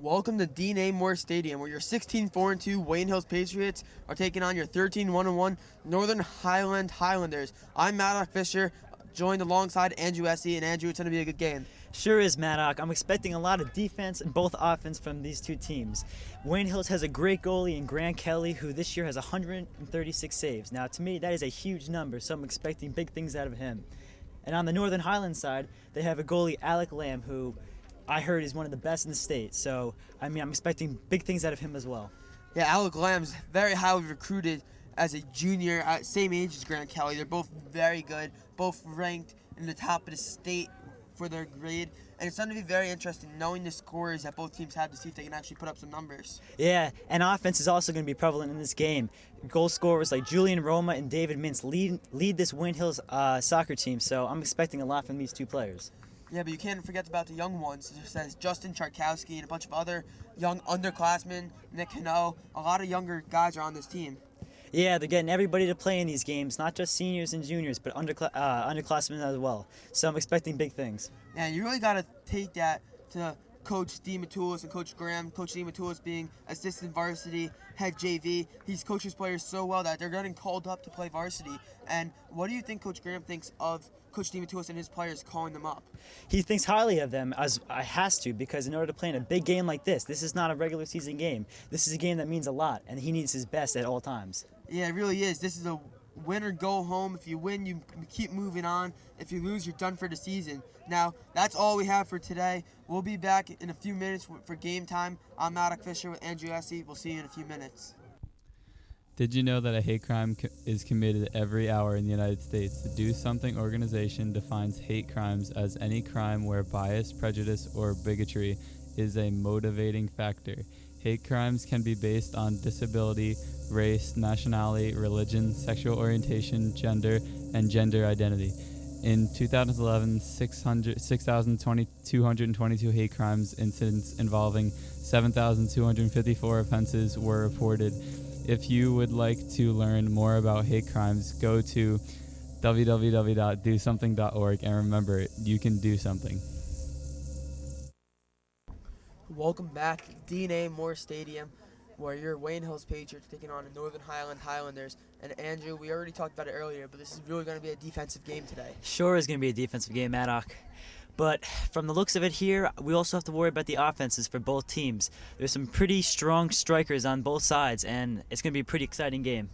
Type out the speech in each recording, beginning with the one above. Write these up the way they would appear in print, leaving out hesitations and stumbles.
Welcome to Dean A. Moore Stadium, where your 16-4-2 Wayne Hills Patriots are taking on your 13-1-1 Northern Highlanders. I'm Madoc Fisher, joined alongside Andrew Easse, and Andrew, it's going to be a good game. Sure is, Madoc. I'm expecting a lot of defense and both offense from these two teams. Wayne Hills has a great goalie in Grant Kelly, who this year has 136 saves. Now, to me, that is a huge number, so I'm expecting big things out of him. And on the Northern Highlands side, they have a goalie, Alec Lamb, who I heard is one of the best in the state. So, I'm expecting big things out of him as well. Yeah, Alec Lamb's very highly recruited as a junior, at same age as Grant Kelly. They're both very good, both ranked in the top of the state for their grade. And it's going to be very interesting knowing the scores that both teams have to see if they can actually put up some numbers. Yeah, and offense is also going to be prevalent in this game. Goal scorers like Julian Roma and David Mintz lead this Wayne Hills soccer team, so I'm expecting a lot from these two players. Yeah, but you can't forget about the young ones. It says Justin Charkowski and a bunch of other young underclassmen, Nick Hano. A lot of younger guys are on this team. Yeah, they're getting everybody to play in these games, not just seniors and juniors, but underclassmen as well. So I'm expecting big things. Yeah, you really got to take that to Coach DeMatulis and Coach Graham. Coach DeMatulis being assistant varsity, head JV. He's coached his players so well that they're getting called up to play varsity. And what do you think Coach Graham thinks of Coach DeMatulis and his players calling them up? He thinks highly of them, as I has to, because in order to play in a big game like this is not a regular season game. This is a game that means a lot, and he needs his best at all times. Yeah, it really is. This is a win or go home. If you win, you keep moving on. If you lose, you're done for the season. Now, that's all we have for today. We'll be back in a few minutes for game time. I'm Madoc Fisher with Andrew Easse. We'll see you in a few minutes. Did you know that a hate crime is committed every hour in the United States? The Do Something organization defines hate crimes as any crime where bias, prejudice, or bigotry is a motivating factor. Hate crimes can be based on disability, race, nationality, religion, sexual orientation, gender, and gender identity. In 2011, 6,222 hate crimes incidents involving 7,254 offenses were reported. If you would like to learn more about hate crimes, go to www.dosomething.org, and remember, you can do something. Welcome back to Dean A. Moore Stadium, where your Wayne Hills Patriots taking on the Northern Highlanders. And Andrew, we already talked about it earlier, but this is really going to be a defensive game today. Sure is going to be a defensive game, Madoc. But from the looks of it here, we also have to worry about the offenses for both teams. There's some pretty strong strikers on both sides, and it's going to be a pretty exciting game.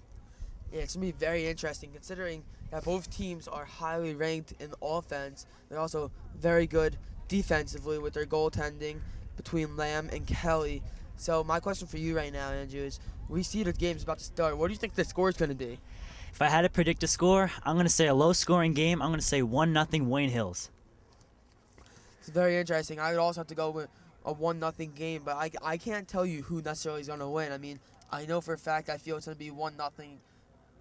Yeah, it's going to be very interesting considering that both teams are highly ranked in offense. They're also very good defensively with their goaltending between Lamb and Kelly. So my question for you right now, Andrew, is we see the game's about to start. What do you think the score is going to be? If I had to predict a score, I'm going to say a low-scoring game. I'm going to say 1-0 Wayne Hills. It's very interesting. I would also have to go with a 1-0 game, but I can't tell you who necessarily is going to win. I mean, I know for a fact I feel it's going to be 1-0,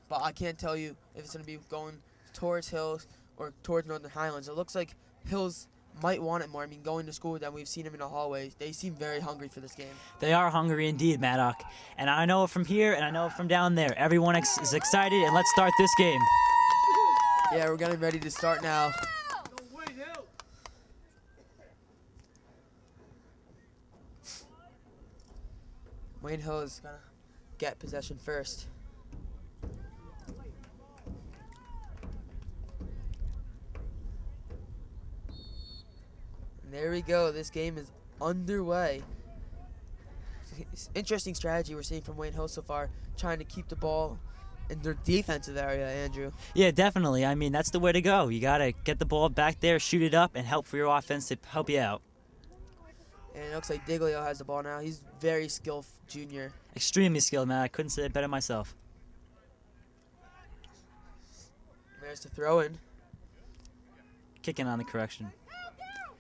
but I can't tell you if it's going to be going towards Hills or towards Northern Highlands. It looks like Hills might want it more. I mean, going to school with them, we've seen them in the hallways. They seem very hungry for this game. They are hungry indeed, Madoc. And I know it from here, and I know it from down there. Everyone is excited, and let's start this game. Yeah, we're getting ready to start now. Wayne Hill is going to get possession first. And there we go. This game is underway. It's interesting strategy we're seeing from Wayne Hill so far, trying to keep the ball in their defensive area, Andrew. Yeah, definitely. I mean, that's the way to go. You got to get the ball back there, shoot it up, and help for your offense to help you out. And it looks like Diglio has the ball now. He's very skilled junior. Extremely skilled, man. I couldn't say it better myself. There's the throw in. Kicking on the correction.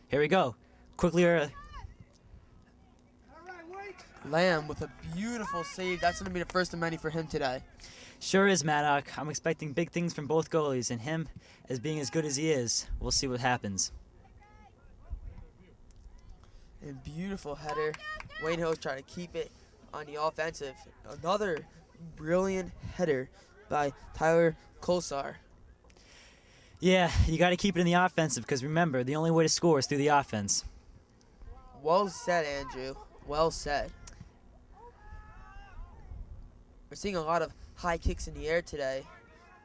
Here we go. Quickly. Lamb with a beautiful save. That's going to be the first of many for him today. Sure is, Madoc. I'm expecting big things from both goalies, and him as being as good as he is. We'll see what happens. And beautiful header. Wayne Hill's trying to keep it on the offensive. Another brilliant header by Tyler Kolsar. Yeah, you got to keep it in the offensive because remember, the only way to score is through the offense. Well said, Andrew. Well said. We're seeing a lot of high kicks in the air today.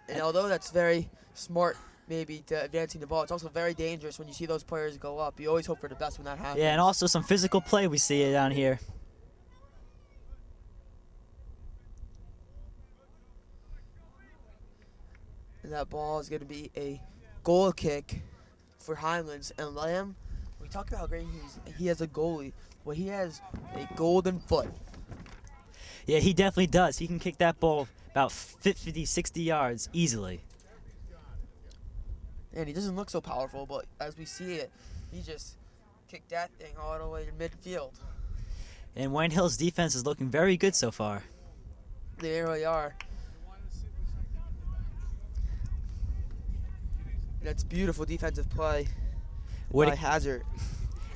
And although that's very smart, maybe, to advancing the ball, it's also very dangerous when you see those players go up. You always hope for the best when that happens. Yeah, and also some physical play we see down here. And that ball is going to be a goal kick for Highlands. And Lamb, we talked about how great he has a goalie. Well, he has a golden foot. Yeah, he definitely does. He can kick that ball about 50, 60 yards easily. And he doesn't look so powerful, but as we see it, he just kicked that thing all the way to midfield. And Wayne Hill's defense is looking very good so far. They really are. That's beautiful defensive play by Hazard.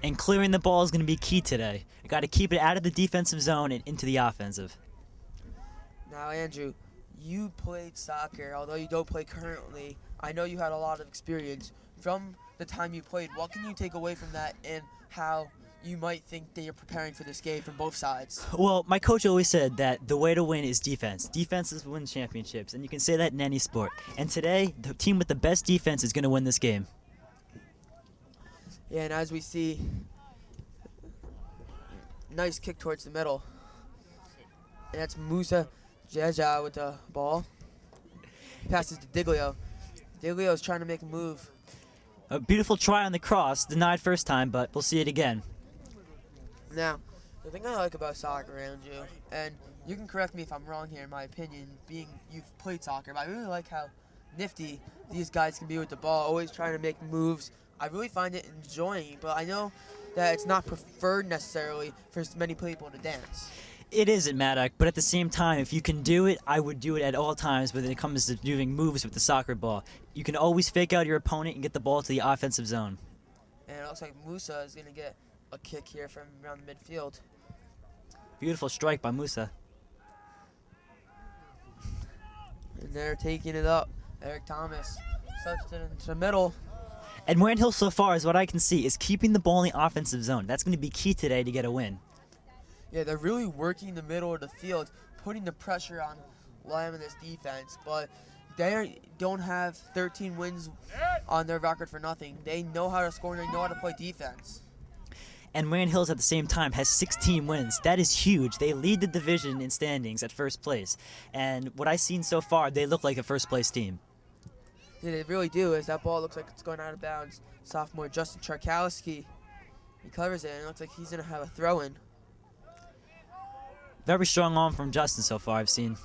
And clearing the ball is going to be key today. You got to keep it out of the defensive zone and into the offensive. Now, Andrew, you played soccer, although you don't play currently. I know you had a lot of experience. From the time you played, what can you take away from that and how you might think that you're preparing for this game from both sides? Well, my coach always said that the way to win is defense. Defenses win championships, and you can say that in any sport. And today, the team with the best defense is going to win this game. Yeah, and as we see, nice kick towards the middle. And that's Musa Jaja with the ball. Passes to Diglio. Diglio's trying to make a move. A beautiful try on the cross, denied first time, but we'll see it again. Now, the thing I like about soccer, Andrew, and you can correct me if I'm wrong here in my opinion, being you've played soccer, but I really like how nifty these guys can be with the ball, always trying to make moves. I really find it enjoying, but I know that it's not preferred necessarily for many people to dance. It isn't, Madoc, but at the same time, if you can do it, I would do it at all times when it comes to doing moves with the soccer ball. You can always fake out your opponent and get the ball to the offensive zone. And it looks like Musa is going to get a kick here from around the midfield. Beautiful strike by Musa. And they're taking it up. Eric Thomas sucks it into the middle. And Wayne Hill so far, is what I can see, is keeping the ball in the offensive zone. That's going to be key today to get a win. Yeah, they're really working the middle of the field, putting the pressure on Lamb and this defense. But they don't have 13 wins on their record for nothing. They know how to score and they know how to play defense. And Wayne Hills at the same time has 16 wins. That is huge. They lead the division in standings at first place. And what I've seen so far, they look like a first place team. Yeah, they really do. As that ball looks like it's going out of bounds. Sophomore Justin Charkowski, he covers it and it looks like he's going to have a throw-in. Very strong arm from Justin so far, I've seen.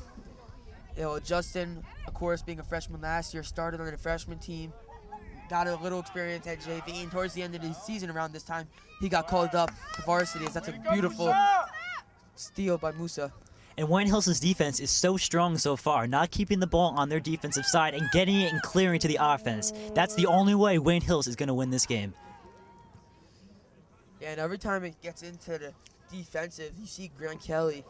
Yeah, well, Justin, of course, being a freshman last year, started on the freshman team, got a little experience at JV, and towards the end of the season around this time, he got called up to varsity. That's a beautiful steal by Musa. And Wayne Hills' defense is so strong so far, not keeping the ball on their defensive side and getting it and clearing to the offense. That's the only way Wayne Hills is going to win this game. Yeah, and every time it gets into the defensive, you see Grant Kelly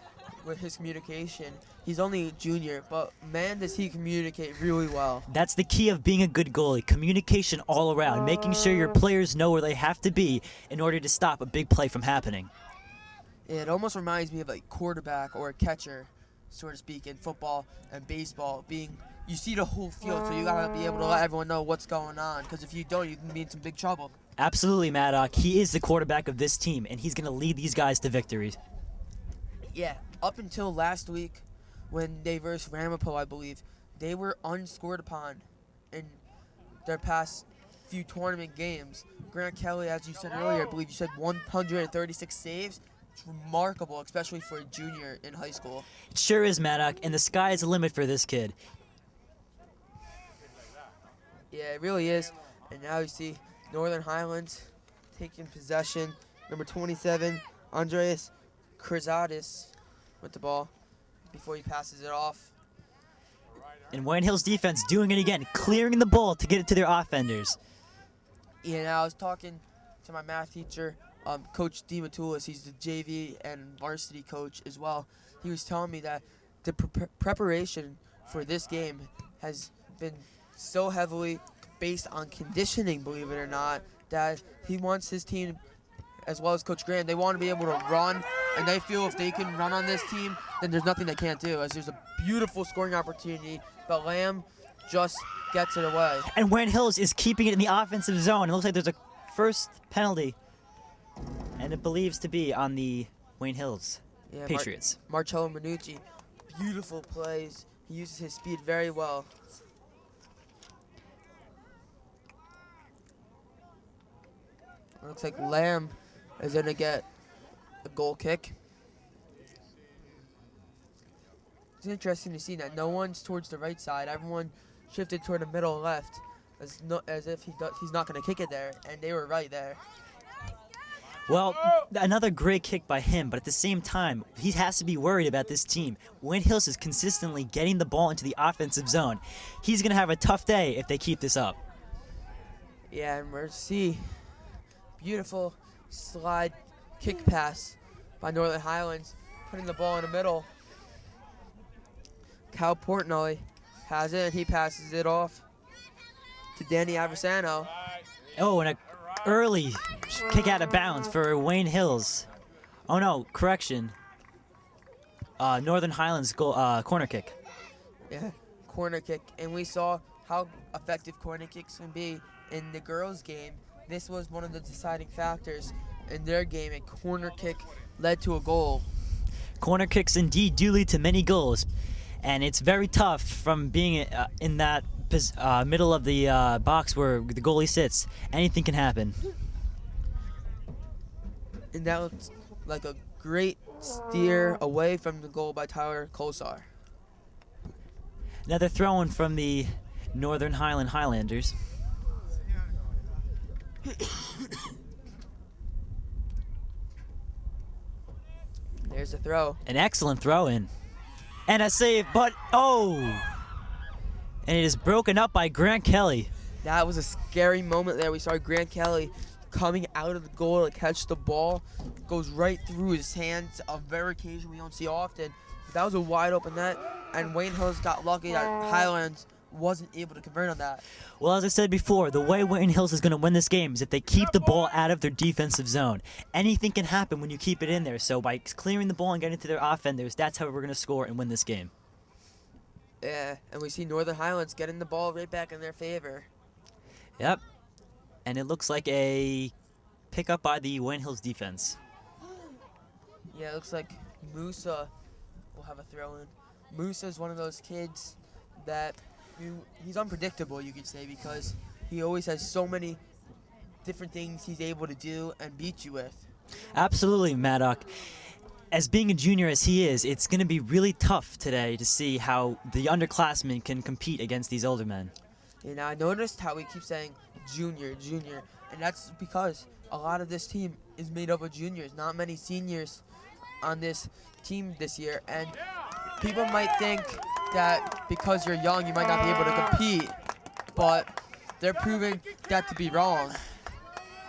with his communication. He's only a junior, but man, does he communicate really well. That's the key of being a good goalie. Communication all around, making sure your players know where they have to be in order to stop a big play from happening. It almost reminds me of a quarterback or a catcher, so to speak, in football and baseball. You see the whole field, so you gotta be able to let everyone know what's going on. Because if you don't, you can be in some big trouble. Absolutely, Madoc. He is the quarterback of this team, and he's going to lead these guys to victories. Yeah, up until last week, when they versed Ramapo, I believe, they were unscored upon in their past few tournament games. Grant Kelly, as you said earlier, I believe you said 136 saves. It's remarkable, especially for a junior in high school. It sure is, Madoc, and the sky is the limit for this kid. Yeah, it really is. And now you see Northern Highlands taking possession. Number 27, Andreas Krizadis with the ball before he passes it off. And Wayne Hill's defense doing it again, clearing the ball to get it to their offenders. Yeah, and I was talking to my math teacher, Coach DiMatulis. He's the JV and varsity coach as well. He was telling me that the preparation for this game has been so heavily based on conditioning, believe it or not, that he wants his team as well as Coach Graham, they want to be able to run, and they feel if they can run on this team, then there's nothing they can't do, as there's a beautiful scoring opportunity, but Lamb just gets it away. And Wayne Hills is keeping it in the offensive zone. It looks like there's a first penalty, and it believes to be on the Wayne Hills Patriots. Marcello Minucci, beautiful plays. He uses his speed very well. It looks like Lamb is going to get a goal kick. It's interesting to see that no one's towards the right side. Everyone shifted toward the middle left, as if he's not going to kick it there, and they were right there. Well, another great kick by him, but at the same time, he has to be worried about this team. Wayne Hills is consistently getting the ball into the offensive zone. He's going to have a tough day if they keep this up. Yeah, and we're see beautiful slide kick pass by Northern Highlands, putting the ball in the middle. Cal Portnoy has it, and he passes it off to Danny Aversano. Oh, and an early kick out of bounds for Wayne Hills. Oh no, correction. Northern Highlands goal, corner kick. Yeah, corner kick, and we saw how effective corner kicks can be in the girls' game. This was one of the deciding factors in their game. A corner kick led to a goal. Corner kicks indeed do lead to many goals, and it's very tough from being in that middle of the box where the goalie sits. Anything can happen. And that looked like a great steer away from the goal by Tyler Kosar. Another throw-in from the Northern Highlanders. There's a throw. An excellent throw-in. And a save, but oh! And it is broken up by Grant Kelly. That was a scary moment there. We saw Grant Kelly coming out of the goal to catch the ball. Goes right through his hands, a very occasion we don't see often. But that was a wide open net, and Wayne Hills got lucky that Highlands wasn't able to convert on that. Well, as I said before, the way Wayne Hills is going to win this game is if they keep the ball out of their defensive zone. Anything can happen when you keep it in there. So by clearing the ball and getting to their offenders, that's how we're going to score and win this game. Yeah, and we see Northern Highlands getting the ball right back in their favor. Yep. And it looks like a pickup by the Wayne Hills defense. Yeah, it looks like Musa will have a throw in. Musa is one of those kids that he's unpredictable, you could say, because he always has so many different things he's able to do and beat you with. Absolutely, Madoc. As being a junior as he is, it's going to be really tough today to see how the underclassmen can compete against these older men. And I noticed how we keep saying junior, and that's because a lot of this team is made up of juniors, not many seniors on this team this year. And people might think that because you're young, you might not be able to compete, but they're proving that to be wrong.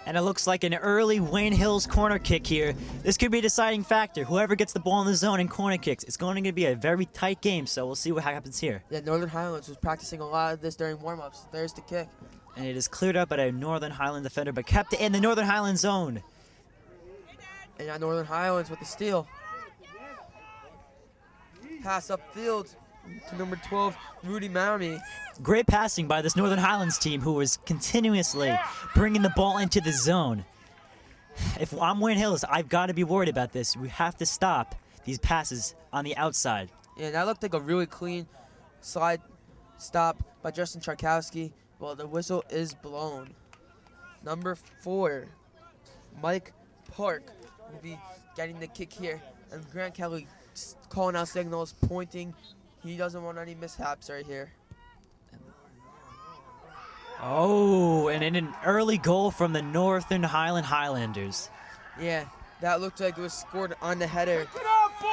And it looks like an early Wayne Hills corner kick here. This could be a deciding factor. Whoever gets the ball in the zone and corner kicks, it's going to be a very tight game, so we'll see what happens here. Yeah, Northern Highlands was practicing a lot of this during warm-ups. There's the kick. And it is cleared up by a Northern Highland defender, but kept in the Northern Highland zone. And now Northern Highlands with the steal. Pass upfield to number 12, Rudy Maramy. Great passing by this Northern Highlands team who is continuously bringing the ball into the zone. If I'm Wayne Hills, I've got to be worried about this. We have to stop these passes on the outside. Yeah, that looked like a really clean slide stop by Justin Charkowski. Well, the whistle is blown. Number 4, Mike Park will be getting the kick here. And Grant Kelly calling out signals, pointing. He doesn't want any mishaps right here. Oh, and an early goal from the Northern Highlanders. Yeah, that looked like it was scored on the header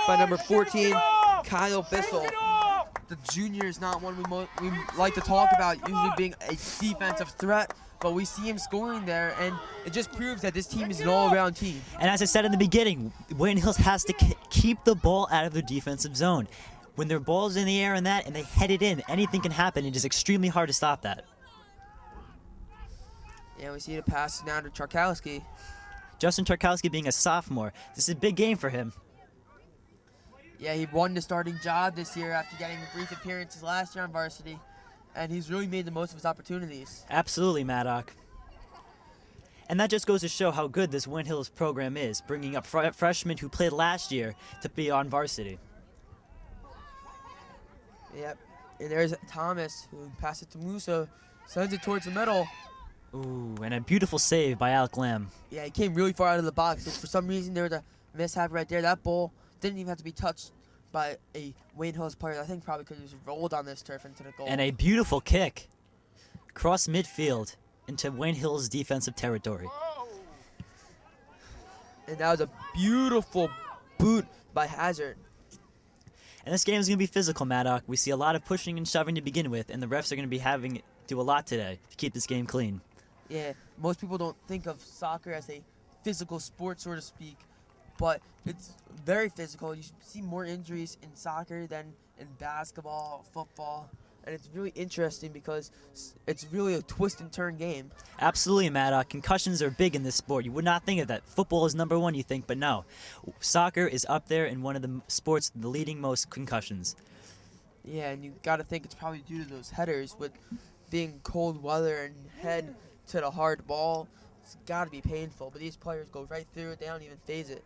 by number 14, Kyle Bissell. The junior is not one we like to talk about, usually being a defensive threat, but we see him scoring there, and it just proves that this team is an all-around team. And as I said in the beginning, Wayne Hills has to keep the ball out of their defensive zone. When their ball's in the air and they head it in, anything can happen. It is extremely hard to stop that. Yeah, we see the pass now to Charkowski. Justin Tarkowski being a sophomore, this is a big game for him. Yeah, he won the starting job this year after getting brief appearances last year on varsity, and he's really made the most of his opportunities. Absolutely, Madoc. And that just goes to show how good this Win Hills program is, bringing up freshmen who played last year to be on varsity. Yep. And there's Thomas, who passed it to Musa, sends it towards the middle. Ooh, and a beautiful save by Alec Lamb. Yeah, he came really far out of the box. For some reason, there was a mishap right there. That ball didn't even have to be touched by a Wayne Hills player. I think probably because he was rolled on this turf into the goal. And a beautiful kick across midfield into Wayne Hills' defensive territory. And that was a beautiful boot by Hazard. And this game is going to be physical, Madoc. We see a lot of pushing and shoving to begin with, and the refs are going to be having to do a lot today to keep this game clean. Yeah, most people don't think of soccer as a physical sport, so to speak, but it's very physical. You see more injuries in soccer than in basketball, football, and it's really interesting because it's really a twist and turn game. Absolutely, Madoc. Concussions are big in this sport. You would not think of that. Football is number one, you think, but no. Soccer is up there in one of the sports, the leading most concussions. Yeah, and you got to think it's probably due to those headers with being cold weather and head to the hard ball. It's got to be painful, but these players go right through it. They don't even phase it.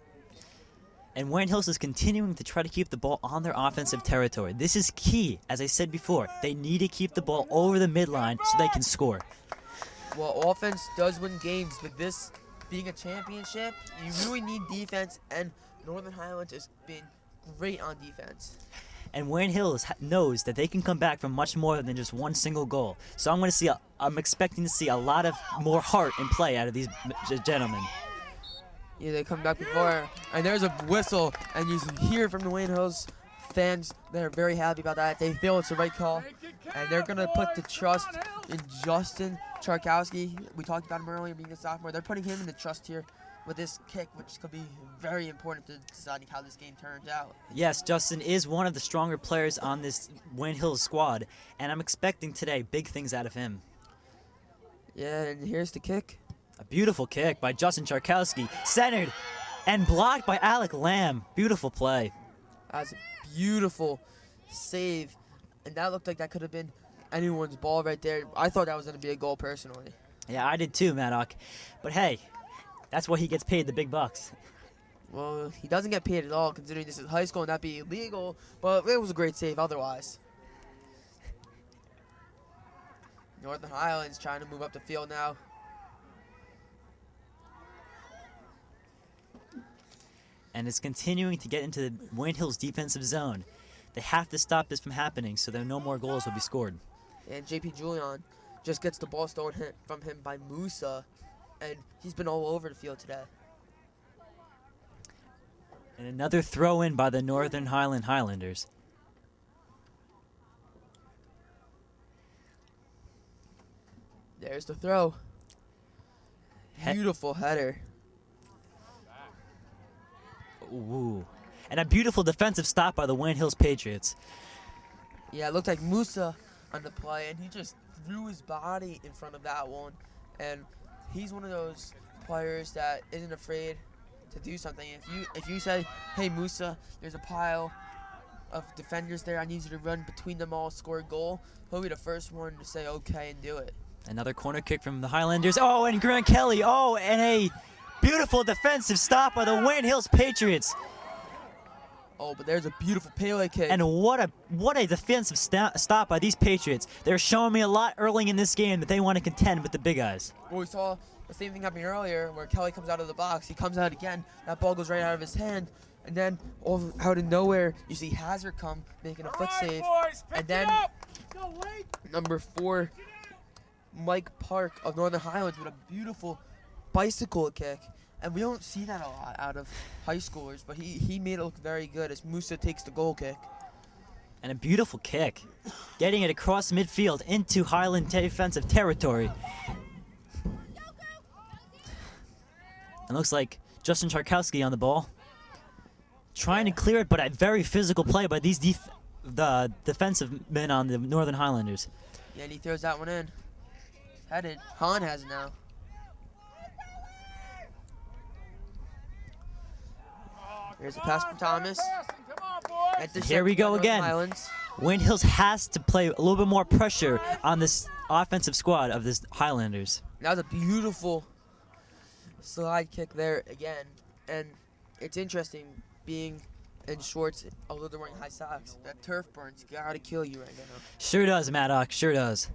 And Wayne Hills is continuing to try to keep the ball on their offensive territory. This is key. As I said before, they need to keep the ball over the midline so they can score. Well, offense does win games, but this being a championship, you really need defense, and Northern Highlands has been great on defense. And Wayne Hills knows that they can come back from much more than just one single goal. So I'm expecting to see a lot of more heart and play out of these gentlemen. Yeah, they come back before, and there's a whistle, and you hear from the Wayne Hills fans that are very happy about that. They feel it's the right call, and they're going to put the trust in Justin Tarkowski. We talked about him earlier being a sophomore. They're putting him in the trust here with this kick, which could be very important to deciding how this game turns out. Yes, Justin is one of the stronger players on this Wayne Hills squad, and I'm expecting today big things out of him. Yeah, and here's the kick. A beautiful kick by Justin Tarkowski, centered and blocked by Alec Lamb. Beautiful play. That's a beautiful save, and that looked like that could have been anyone's ball right there. I thought that was going to be a goal personally. Yeah, I did too, Madoc. But hey, that's why he gets paid the big bucks. Well, he doesn't get paid at all considering this is high school and that'd be illegal, but it was a great save otherwise. Northern Highlands trying to move up the field now. And it's continuing to get into the Wayne Hills defensive zone. They have to stop this from happening so that no more goals will be scored. And JP Julian just gets the ball stolen from him by Musa, and he's been all over the field today. And another throw in by the Northern Highlanders. There's the throw. Beautiful header. Ooh. And a beautiful defensive stop by the Wayne Hills Patriots. Yeah, it looked like Musa on the play, and he just threw his body in front of that one. And he's one of those players that isn't afraid to do something. If you say, hey, Musa, there's a pile of defenders there. I need you to run between them all, score a goal. He'll be the first one to say okay and do it. Another corner kick from the Highlanders. Oh, and Grant Kelly. Oh, and a beautiful defensive stop by the Wayne Hills Patriots. Oh, but there's a beautiful Pele kick. And what a defensive stop by these Patriots. They're showing me a lot early in this game that they want to contend with the big guys. Well, we saw the same thing happening earlier where Kelly comes out of the box. He comes out again. That ball goes right out of his hand. And then out of nowhere, you see Hazard come making a foot save. And then number 4, Mike Park of Northern Highlands with a beautiful bicycle kick. And we don't see that a lot out of high schoolers, but he made it look very good as Musa takes the goal kick. And a beautiful kick, getting it across midfield into Highland defensive territory. It looks like Justin Tarkowski on the ball, trying to clear it, but a very physical play by these the defensive men on the Northern Highlanders. Yeah, and he throws that one in. Headed. Han has it now. Here's a pass from Thomas. Here we go Northern again. Highlands. Wayne Hills has to play a little bit more pressure on this offensive squad of this Highlanders. That was a beautiful slide kick there again. And it's interesting being in shorts, although they're wearing high socks. That turf burn's gotta kill you right now. Sure does, Madoc. Sure does.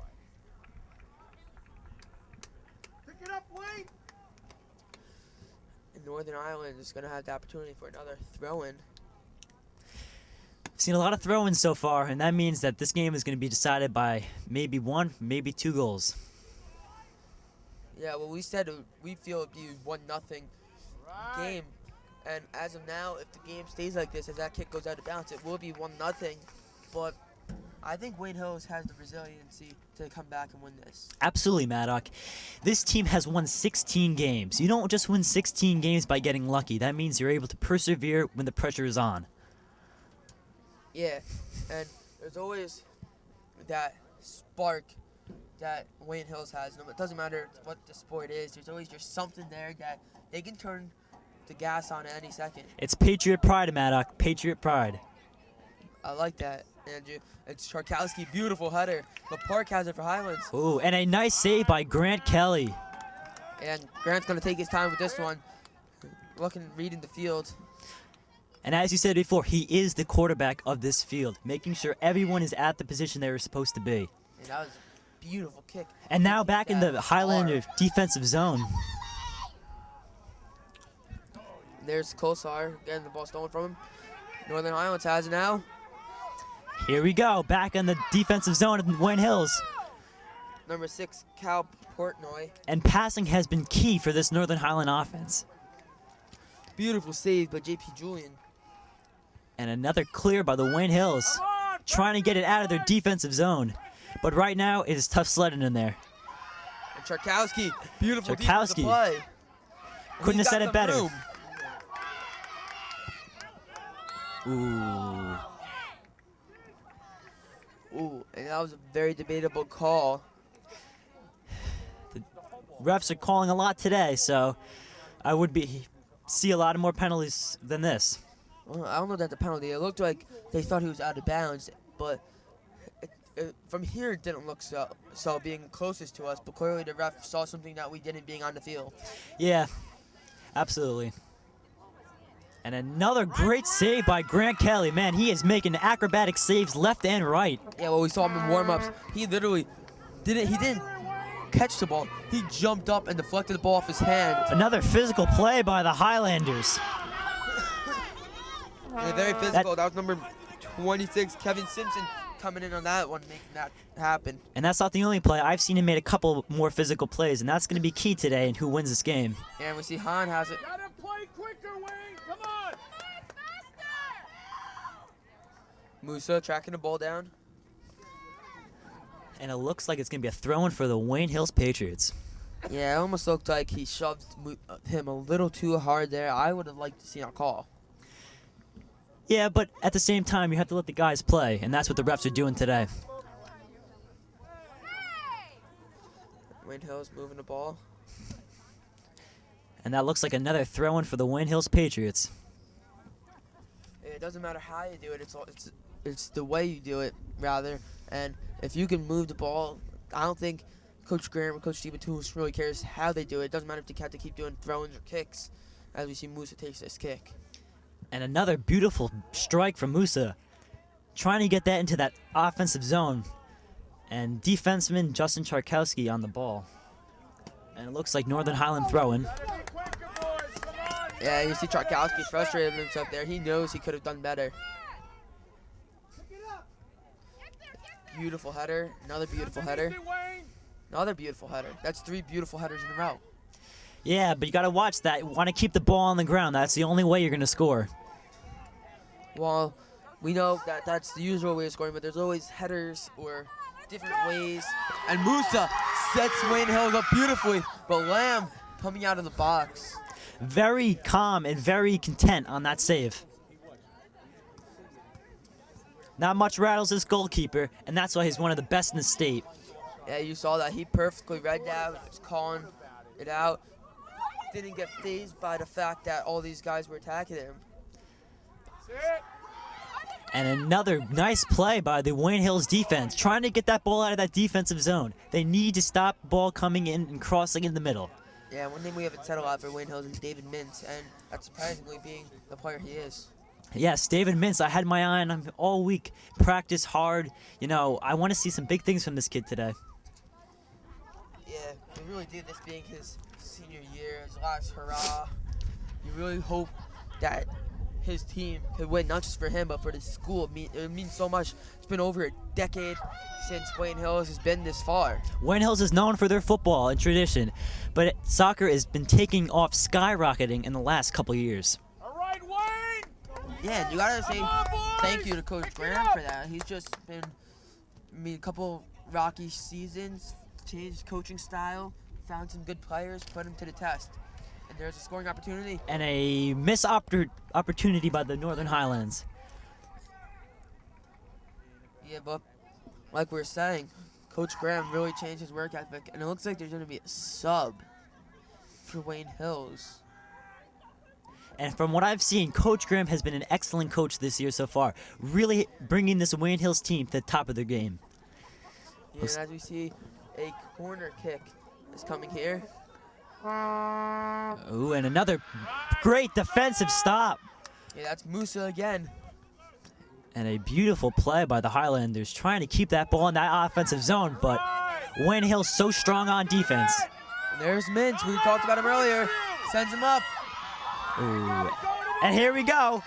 Pick it up, Wayne. And Northern Ireland is gonna have the opportunity for another throw-in. I've seen a lot of throw-ins so far, and that means that this game is going to be decided by maybe 1, maybe 2 goals. Yeah, well, we said we feel it'd be 1-0 game. And as of now, if the game stays like this, as that kick goes out of bounds, it will be 1-0. But I think Wayne Hills has the resiliency to come back and win this. Absolutely, Madoc. This team has won 16 games. You don't just win 16 games by getting lucky. That means you're able to persevere when the pressure is on. Yeah, and there's always that spark that Wayne Hills has. It doesn't matter what the sport is. There's always just something there that they can turn the gas on at any second. It's Patriot pride, Madoc. Patriot pride. I like that, Andrew. It's Charkowski, beautiful header. But Park has it for Highlands. Ooh, and a nice save by Grant Kelly. And Grant's going to take his time with this one. Reading the field. And as you said before, he is the quarterback of this field, making sure everyone is at the position they were supposed to be. And that was a beautiful kick. And now back in the Highlander defensive zone. There's Kosar getting the ball stolen from him. Northern Highlands has it now. Here we go, back in the defensive zone of Wayne Hills. Number 6, Cal Portnoy. And passing has been key for this Northern Highland offense. Beautiful save by JP Julian. And another clear by the Wayne Hills, trying to get it out of their defensive zone. But right now, it is tough sledding in there. And Charkowski, beautiful Charkowski. defensive play. And Couldn't he's have said got it better. some Ooh. Ooh, and that was a very debatable call. The refs are calling a lot today, so I would see a lot more penalties than this. Well, I don't know that the penalty. It looked like they thought he was out of bounds, but from here it didn't look so being closest to us. But clearly the ref saw something that we didn't being on the field. Yeah, absolutely. And another great save by Grant Kelly. Man, he is making acrobatic saves left and right. Yeah, well, we saw him in warm-ups. He literally didn't catch the ball. He jumped up and deflected the ball off his hand. Another physical play by the Highlanders. Yeah, very physical. That was number 26, Kevin Simpson, coming in on that one, making that happen. And that's not the only play. I've seen him make a couple more physical plays, and that's going to be key today in who wins this game. And we see Han has it. Gotta play quicker, Wayne. Come on. Musa tracking the ball down. And it looks like it's going to be a throw-in for the Wayne Hills Patriots. Yeah, it almost looked like he shoved him a little too hard there. I would have liked to see a call. Yeah, but at the same time, you have to let the guys play, and that's what the refs are doing today. Wayne Hills moving the ball. And that looks like another throw-in for the Wayne Hills Patriots. It doesn't matter how you do it. It's the way you do it, rather. And if you can move the ball, I don't think Coach Graham or Coach DeMatteis really cares how they do it. It doesn't matter if they have to keep doing throw-ins or kicks, as we see Musa takes this kick. And another beautiful strike from Musa, trying to get that into that offensive zone. And defenseman Justin Charkowski on the ball. And it looks like Northern Highland throwing. Yeah, you see Charkowski frustrated with himself there. He knows he could have done better. Beautiful header. Another beautiful header. Another beautiful header. That's 3 beautiful headers in a row. Yeah, but you got to watch that. You want to keep the ball on the ground. That's the only way you're going to score. Well, we know that that's the usual way of scoring, but there's always headers or different ways. And Musa sets Wayne Hills up beautifully, but Lamb coming out of the box. Very calm and very content on that save. Not much rattles this goalkeeper, and that's why he's one of the best in the state. Yeah, you saw that. He perfectly read that, was calling it out. Didn't get fazed by the fact that all these guys were attacking him. And another nice play by the Wayne Hills defense, trying to get that ball out of that defensive zone. They need to stop the ball coming in and crossing in the middle. Yeah, one name we haven't said a lot for Wayne Hills is David Mintz, and that's surprisingly being the player he is. Yes, David Mintz, I had my eye on him all week. Practice hard. You know, I want to see some big things from this kid today. Yeah, we really do, this being his senior year, his last hurrah. You really hope that his team could win, not just for him, but for the school. It means so much. It's been over a decade since Wayne Hills has been this far. Wayne Hills is known for their football and tradition, but soccer has been taking off, skyrocketing in the last couple years. All right, Wayne. Yeah, you gotta say Come on, boys. thank you to Coach Pick it Graham up. for that. He's just been, a couple rocky seasons, changed coaching style, found some good players, put them to the test. And there's a scoring opportunity. And a missed opportunity by the Northern Highlands. Yeah, but like we were saying, Coach Graham really changed his work ethic, and it looks like there's going to be a sub for Wayne Hills. And from what I've seen, Coach Graham has been an excellent coach this year so far, really bringing this Wayne Hills team to the top of their game. Yeah, and as we see, a corner kick is coming here. Ooh, and another great defensive stop. Yeah, that's Musa again. And a beautiful play by the Highlanders, trying to keep that ball in that offensive zone, but Wayne Hill's so strong on defense. And there's Mintz. We talked about him earlier. Sends him up. Ooh. And here we go.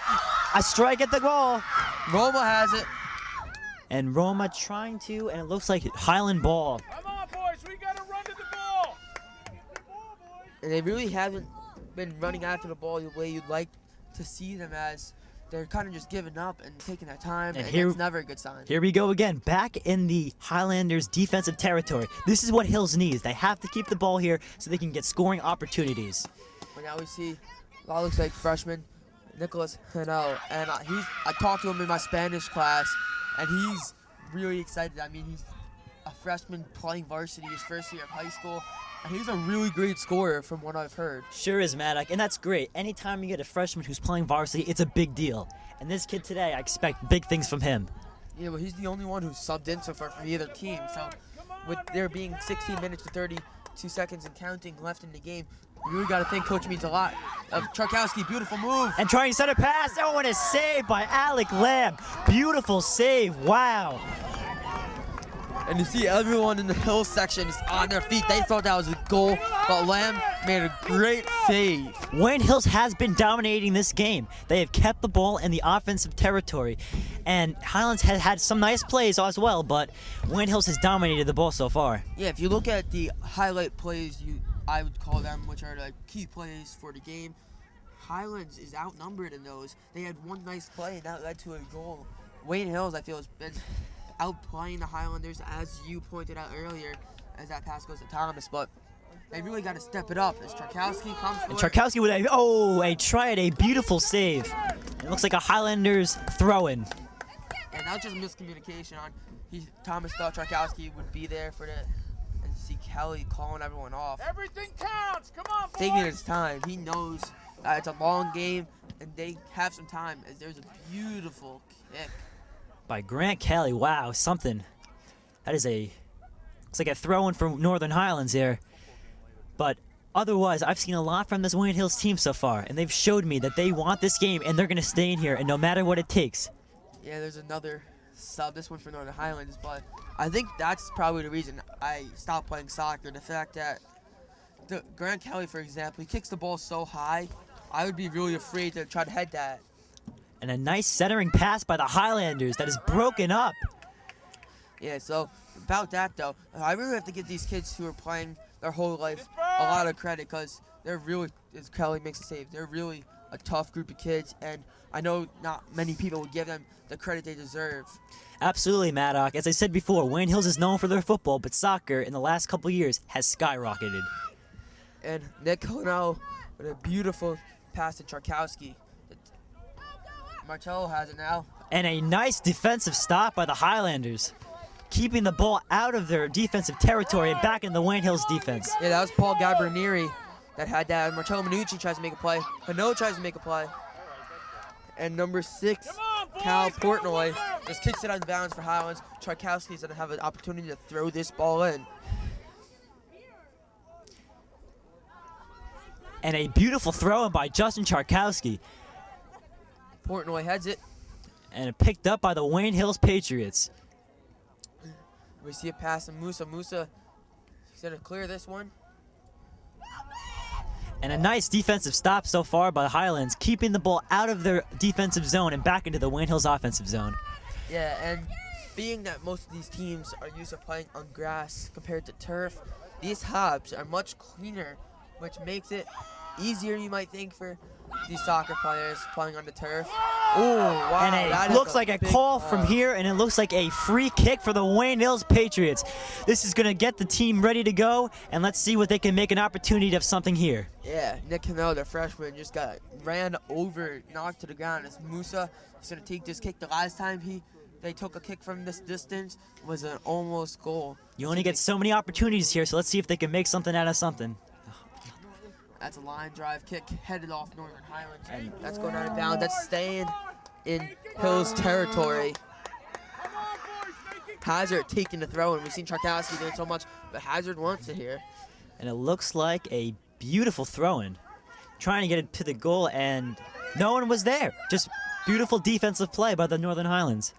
A strike at the goal. Roma has it. And Roma trying to, and it looks like Highland ball. Come on, boys. We got to run to the ball. And they really haven't been running after the ball the way you'd like to see them as. They're kind of just giving up and taking their time, and here- it's never a good sign. Here we go again, back in the Highlanders' defensive territory. This is what Hills needs. They have to keep the ball here so they can get scoring opportunities. But now we see, that looks like freshman Nicholas Hanel, and I talked to him in my Spanish class, and he's really excited. I mean, he's a freshman playing varsity his first year of high school, and he's a really great scorer from what I've heard. Sure is, Madoc, and that's great. Anytime you get a freshman who's playing varsity, it's a big deal. And this kid today, I expect big things from him. Yeah, but he's the only one who's subbed in so far for either team. So with there being 16 minutes and 32 seconds and counting left in the game, you really got to think coach means a lot. Czarkowski, beautiful move. And trying to set a pass. Oh, and a save by Alec Lamb. Beautiful save. Wow. And you see everyone in the hill section is on their feet. They thought that was a goal, but Lamb made a great save. Wayne Hills has been dominating this game. They have kept the ball in the offensive territory. And Highlands has had some nice plays as well, but Wayne Hills has dominated the ball so far. Yeah, if you look at the highlight plays, I would call them, which are the key plays for the game, Highlands is outnumbered in those. They had one nice play, and that led to a goal. Wayne Hills, I feel, has been outplaying the Highlanders, as you pointed out earlier, as that pass goes to Thomas, but they really got to step it up as Czarkowski comes And for it. Czarkowski with a beautiful save. It looks like a Highlanders throw-in. And that was just miscommunication on, Thomas thought Czarkowski would be there for the, and you see Kelly calling everyone off. Everything counts. Come on, boys. Taking his time. He knows that it's a long game, and they have some time, as there's a beautiful kick. By Grant Kelly. Wow, something. That is looks like a throw-in from Northern Highlands here. But otherwise, I've seen a lot from this Wayne Hills team so far, and they've showed me that they want this game, and they're going to stay in here, and no matter what it takes. Yeah, there's another sub, this one for Northern Highlands, but I think that's probably the reason I stopped playing soccer. The fact that Grant Kelly, for example, he kicks the ball so high, I would be really afraid to try to head that. And a nice centering pass by the Highlanders that is broken up. Yeah, so about that, though, I really have to give these kids who are playing their whole life a lot of credit, because they're really, as Kelly makes a save, they're really a tough group of kids, and I know not many people would give them the credit they deserve. Absolutely, Madoc. As I said before, Wayne Hills is known for their football, but soccer in the last couple years has skyrocketed. And Nick Honell with a beautiful pass to Czarkowski. Martello has it now. And a nice defensive stop by the Highlanders, keeping the ball out of their defensive territory and back in the Wayne Hills defense. Yeah, that was Paul Gabrinieri that had that. Marcello Minucci tries to make a play. Hano tries to make a play. And number 6, Come on, boys. Cal Portnoy just kicks it out of bounds for Highlands. Charkowski's going to have an opportunity to throw this ball in. And a beautiful throw-in by Justin Charkowski. Portnoy heads it. And it picked up by the Wayne Hills Patriots. We see a pass to Musa. Musa is going to clear this one. And a nice defensive stop so far by the Highlands, keeping the ball out of their defensive zone and back into the Wayne Hills offensive zone. Yeah, and being that most of these teams are used to playing on grass compared to turf, these hubs are much cleaner, which makes it easier, you might think, for these soccer players playing on the turf. Oh, wow. And it looks like a call from here, and it looks like a free kick for the Wayne Hills Patriots. This is going to get the team ready to go, and let's see what they can make an opportunity of something here. Yeah, Nick Cannell, the freshman, just got ran over, knocked to the ground. It's Musa. He's going to take this kick. The last time they took a kick from this distance was an almost goal. You only get so many opportunities here, so let's see if they can make something out of something. That's a line drive kick headed off Northern Highlands. And that's going out of bounds. That's staying in Hills territory. Hazard taking the throw, and we've seen Charkowski doing so much, but Hazard wants it here. And it looks like a beautiful throw-in. Trying to get it to the goal, and no one was there. Just beautiful defensive play by the Northern Highlands.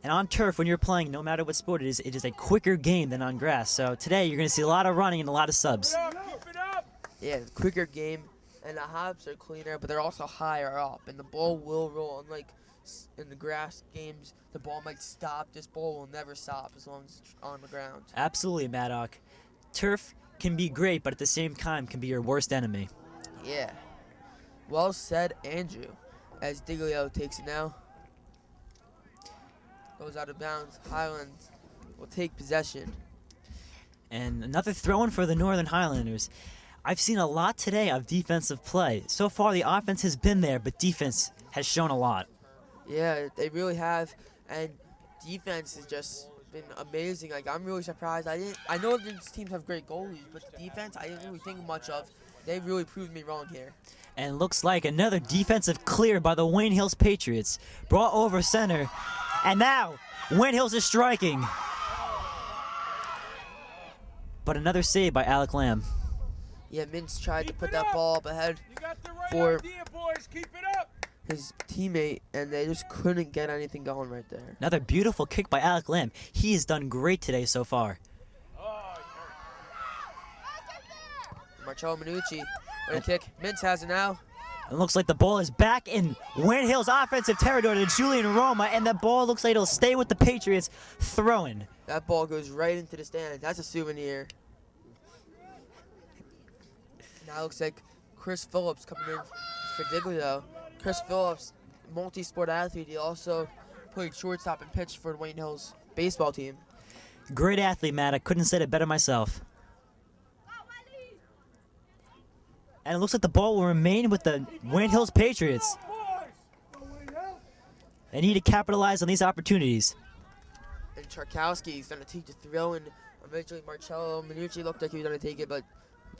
And on turf, when you're playing, no matter what sport it is a quicker game than on grass. So today, you're going to see a lot of running and a lot of subs. Yeah, quicker game, and the hops are cleaner, but they're also higher up, and the ball will roll. Unlike in the grass games, the ball might stop. This ball will never stop as long as it's on the ground. Absolutely, Madoc. Turf can be great, but at the same time can be your worst enemy. Yeah. Well said, Andrew. As Diglio takes it now. Goes out of bounds. Highlands will take possession. And another throw-in for the Northern Highlanders. I've seen a lot today of defensive play. So far, the offense has been there, but defense has shown a lot. Yeah, they really have. And defense has just been amazing. Like, I'm really surprised. I know these teams have great goalies, but the defense, I didn't really think much of. They really proved me wrong here. And looks like another defensive clear by the Wayne Hills Patriots. Brought over center. And now, Wayne Hills is striking. But another save by Alec Lamb. Yeah, Mintz tried to put that ball up ahead for his teammate, and they just couldn't get anything going right there. Another beautiful kick by Alec Lamb. He has done great today so far. Marcello Minucci with a kick. Mintz has it now. It looks like the ball is back in Wayne Hills offensive territory to Julian Roma, and the ball looks like it'll stay with the Patriots. Throwing. That ball goes right into the stands. That's a souvenir. Now it looks like Chris Phillips coming in for Diglio. Chris Phillips, multi-sport athlete. He also played shortstop and pitched for the Wayne Hills baseball team. Great athlete, Matt. I couldn't have said it better myself. And it looks like the ball will remain with the Wayne Hills Patriots. They need to capitalize on these opportunities. And Charkowski's going to take the throw, and eventually Marcello Minucci looked like he was going to take it, but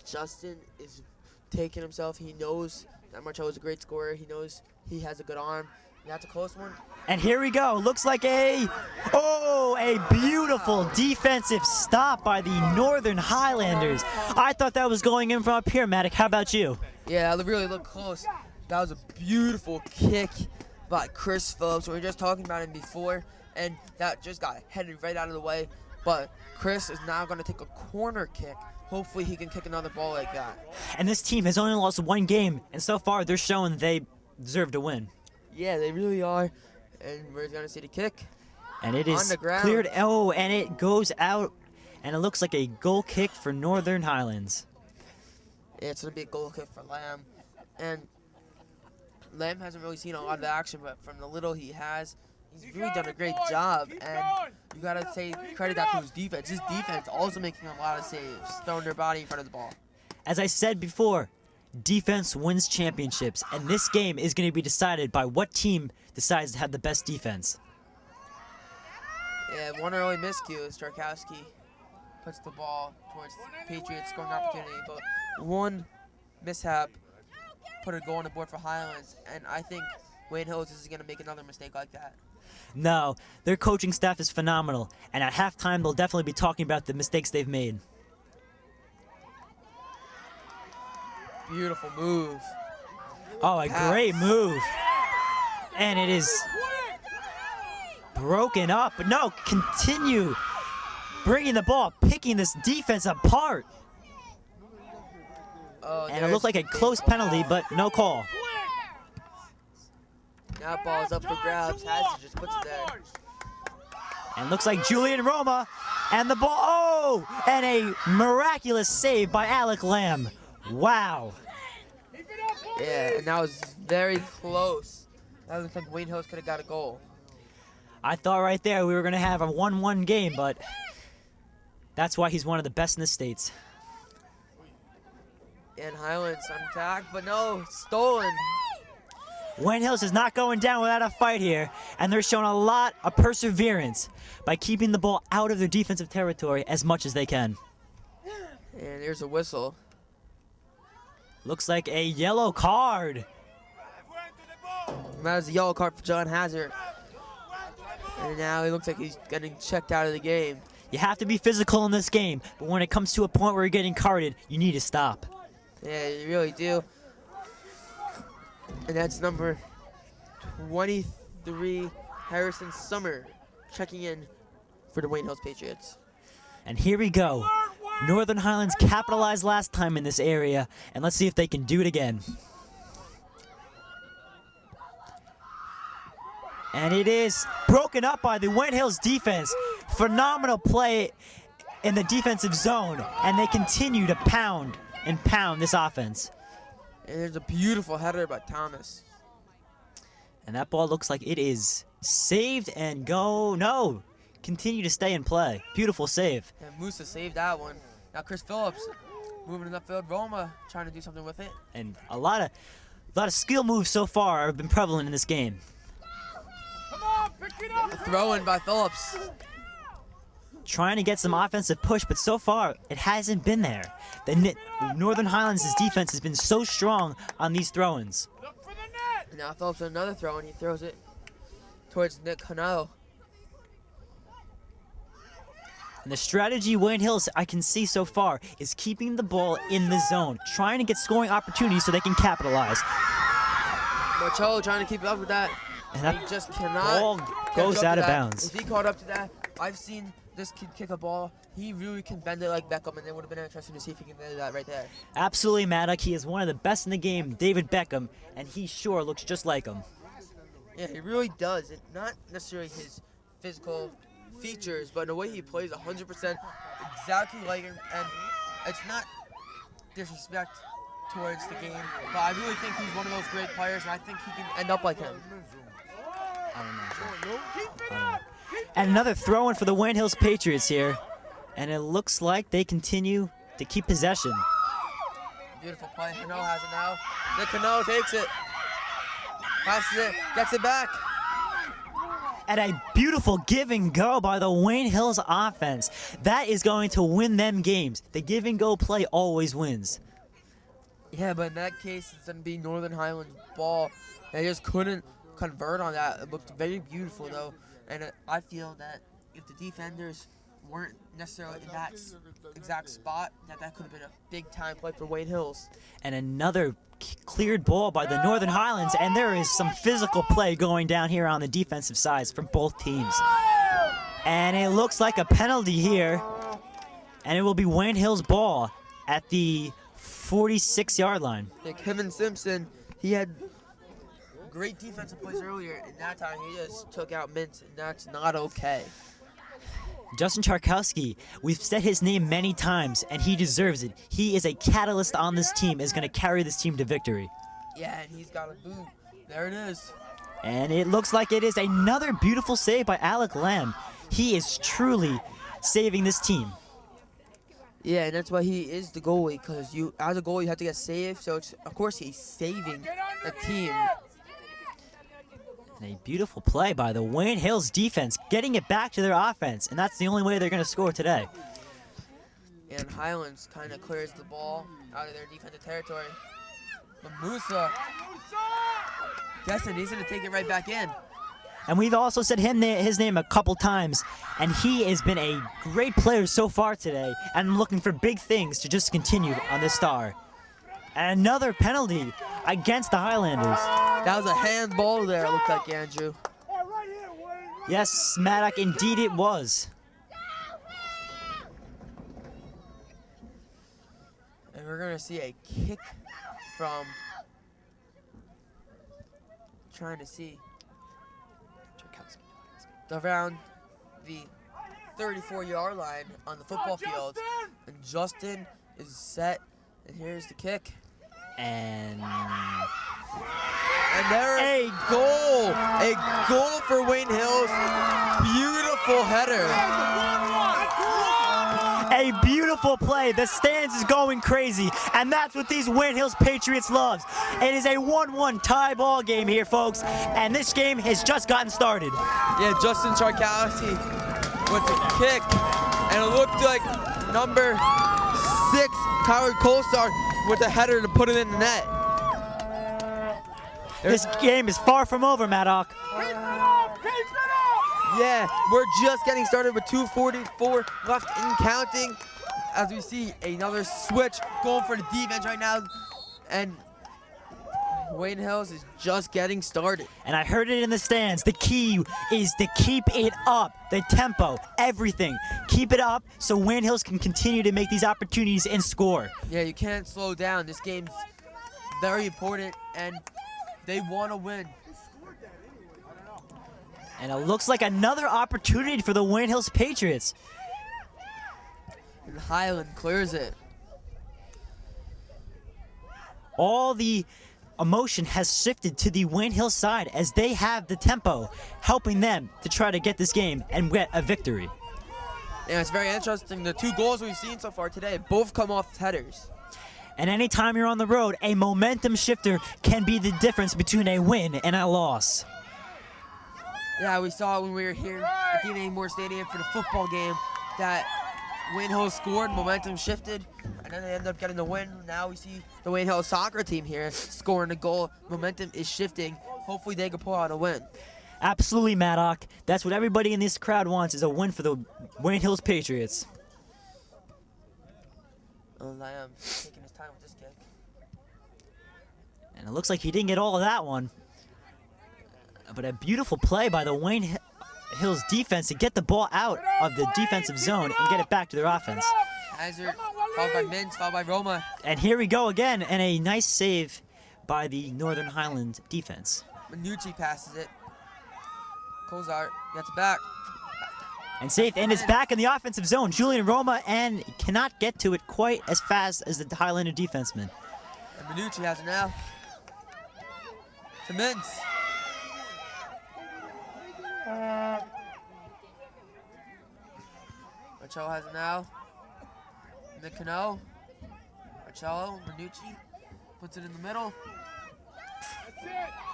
Justin is taking himself. He knows that Marcello is a great scorer. He knows he has a good arm. That's a close one. And here we go. Looks like a beautiful defensive stop by the Northern Highlanders. I thought that was going in from up here, Madoc. How about you? Yeah, it really looked close. That was a beautiful kick by Chris Phillips. We were just talking about him before, and that just got headed right out of the way. But Chris is now going to take a corner kick. Hopefully he can kick another ball like that. And this team has only lost one game, and so far they're showing they deserve to win. Yeah, they really are. And we're going to see the kick. And it is on the ground. Cleared. Oh, and it goes out, and it looks like a goal kick for Northern Highlands. Yeah, it's going to be a goal kick for Lamb. And Lamb hasn't really seen a lot of action, but from the little he has, he's really done a great job. And you got to say credit that to his defense. His defense also making a lot of saves, throwing their body in front of the ball. As I said before, defense wins championships, and this game is going to be decided by what team decides to have the best defense. Yeah, one early miscue is Charkowski puts the ball towards the Patriots scoring opportunity, but one mishap put a goal on the board for Highlands, and I think Wayne Hills is going to make another mistake like that. No, their coaching staff is phenomenal, and at halftime they'll definitely be talking about the mistakes they've made. Beautiful move. Oh, a great move. And it is broken up. But no, continue bringing the ball, picking this defense apart. Oh, And it looked like a close penalty, but no call. That ball's up for grabs. Hazzard just puts it there. And looks like Julian Roma. And the ball, oh! And a miraculous save by Alec Lamb. Wow. Yeah, and that was very close. That looks like Wayne Hills could have got a goal. I thought right there we were going to have a 1-1 game, but that's why he's one of the best in the States. And Highlands on attack, but no, stolen. Wayne Hills is not going down without a fight here, and they're showing a lot of perseverance by keeping the ball out of their defensive territory as much as they can. And here's a whistle. Looks like a yellow card. And that is a yellow card for John Hazard. And now he looks like he's getting checked out of the game. You have to be physical in this game, but when it comes to a point where you're getting carded, you need to stop. Yeah, you really do. And that's number 23, Harrison Summer, checking in for the Wayne Hills Patriots. And here we go. Northern Highlands capitalized last time in this area, and let's see if they can do it again. And it is broken up by the Wayne Hills defense. Phenomenal play in the defensive zone, and they continue to pound and pound this offense. And there's a beautiful header by Thomas. And that ball looks like it is saved and go. No, continue to stay in play. Beautiful save. And Musa saved that one. Now Chris Phillips moving in the field. Roma trying to do something with it. And a lot of skill moves so far have been prevalent in this game. Come on, pick it up. Throw in by Phillips. Trying to get some offensive push, but so far it hasn't been there. The Northern Highlands' defense has been so strong on these throw-ins. Look for the net. And now Phillips with another throw, and he throws it towards Nick Cano. And the strategy Wayne Hills I can see so far is keeping the ball in the zone, trying to get scoring opportunities so they can capitalize. Marcello trying to keep up with that. And that He just cannot. ball catch goes up to out of that. bounds. If he caught up to that, I've seen this kid kick a ball. He really can bend it like Beckham, and it would have been interesting to see if he can do that right there. Absolutely, Madoc. He is one of the best in the game, David Beckham, and he sure looks just like him. Yeah, he really does. It's not necessarily his physical features, but the way he plays 100% exactly like him, and it's not disrespect towards the game, but I really think he's one of those great players, and I think he can end up like him. I don't know. Keep it up. And another throw-in for the Wayne Hills Patriots here. And it looks like they continue to keep possession. Beautiful play. Cano has it now. Nick Cano takes it. Passes it. Gets it back. And a beautiful give and go by the Wayne Hills offense. That is going to win them games. The give and go play always wins. Yeah, but in that case, it's going to be Northern Highlands ball. They just couldn't convert on that. It looked very beautiful, though. And I feel that if the defenders weren't necessarily in that exact spot, that could have been a big-time play for Wayne Hills. And another cleared ball by the Northern Highlands. And there is some physical play going down here on the defensive sides from both teams. And it looks like a penalty here. And it will be Wayne Hills' ball at the 46-yard line. Yeah, Kevin Simpson, he had great defensive plays earlier, and that time he just took out Mintz, and that's not okay. Justin Charkowski, we've said his name many times, and he deserves it. He is a catalyst on this team, is going to carry this team to victory. Yeah, and he's got a boot. There it is. And it looks like it is another beautiful save by Alec Lamb. He is truly saving this team. Yeah, and that's why he is the goalie, because you, as a goalie, you have to get saved. So, of course, he's saving the team. And a beautiful play by the Wayne Hills defense, getting it back to their offense, and that's the only way they're going to score today. And Highlands kind of clears the ball out of their defensive territory. But Musa, guessing he's going to take it right back in. And we've also said his name a couple times, and he has been a great player so far today, and I'm looking for big things to just continue on this star. And another penalty against the Highlanders. That was a handball there, it looked like, Andrew. Yes, Madoc, indeed it was. And we're going to see a kick from, trying to see, around the 34-yard line on the football field. And Justin is set, and here's the kick. And there a goal for Wayne Hills. Beautiful header. a beautiful play. The stands is going crazy, and that's what these Wayne Hills Patriots loves. It is a 1-1 tie ball game here, folks, and this game has just gotten started. Yeah, Justin Charkowski with the kick, and it looked like number 6, Howard Colstar, with a header to put it in the net. This game is far from over, Madoc. Yeah, we're just getting started with 2:44 left in counting. As we see another switch going for the defense right now, and Wayne Hills is just getting started. And I heard it in the stands. The key is to keep it up. The tempo, everything. Keep it up so Wayne Hills can continue to make these opportunities and score. Yeah, you can't slow down. This game's very important, and they want to win. And it looks like another opportunity for the Wayne Hills Patriots. And Highland clears it. All the emotion has shifted to the Wayne Hills side as they have the tempo, helping them to try to get this game and get a victory. Yeah, it's very interesting. The 2 goals we've seen so far today both come off headers. And anytime you're on the road, a momentum shifter can be the difference between a win and a loss. Yeah, we saw it when we were here at the Moore Stadium for the football game that Wayne Hills scored, momentum shifted, and then they ended up getting the win. Now we see the Wayne Hills soccer team here scoring a goal. Momentum is shifting. Hopefully they can pull out a win. Absolutely, Madoc. That's what everybody in this crowd wants, is a win for the Wayne Hills Patriots. Lamb taking his time with this kick. And it looks like he didn't get all of that one. But a beautiful play by the Wayne Hills defense to get the ball out of the defensive zone and get it back to their offense. Hazard, followed by Mintz, followed by Roma. And here we go again, and a nice save by the Northern Highland defense. Minucci passes it. Kozart gets it back. And safe, and it's back in the offensive zone. Julian Roma and cannot get to it quite as fast as the Highlander defenseman. And Minucci has it now. To Mintz. Marcello has it now. Nicano. Marcello, Minucci puts it in the middle.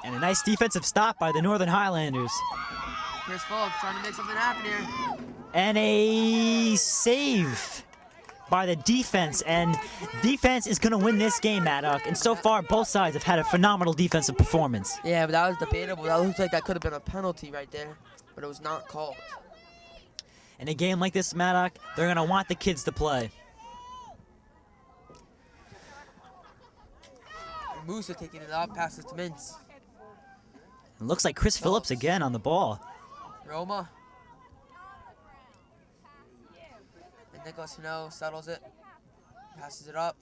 And a nice defensive stop by the Northern Highlanders. Chris Phillips trying to make something happen here. And a save by the defense. And defense is going to win this game, Madoc. And so far, both sides have had a phenomenal defensive performance. Yeah, but that was debatable. That looks like that could have been a penalty right there, but it was not called. In a game like this, Madoc, they're going to want the kids to play. And Musa taking it up, passes to Mintz. It looks like Chris Phillips again on the ball. Roma. And Nicholas Hino settles it, passes it up.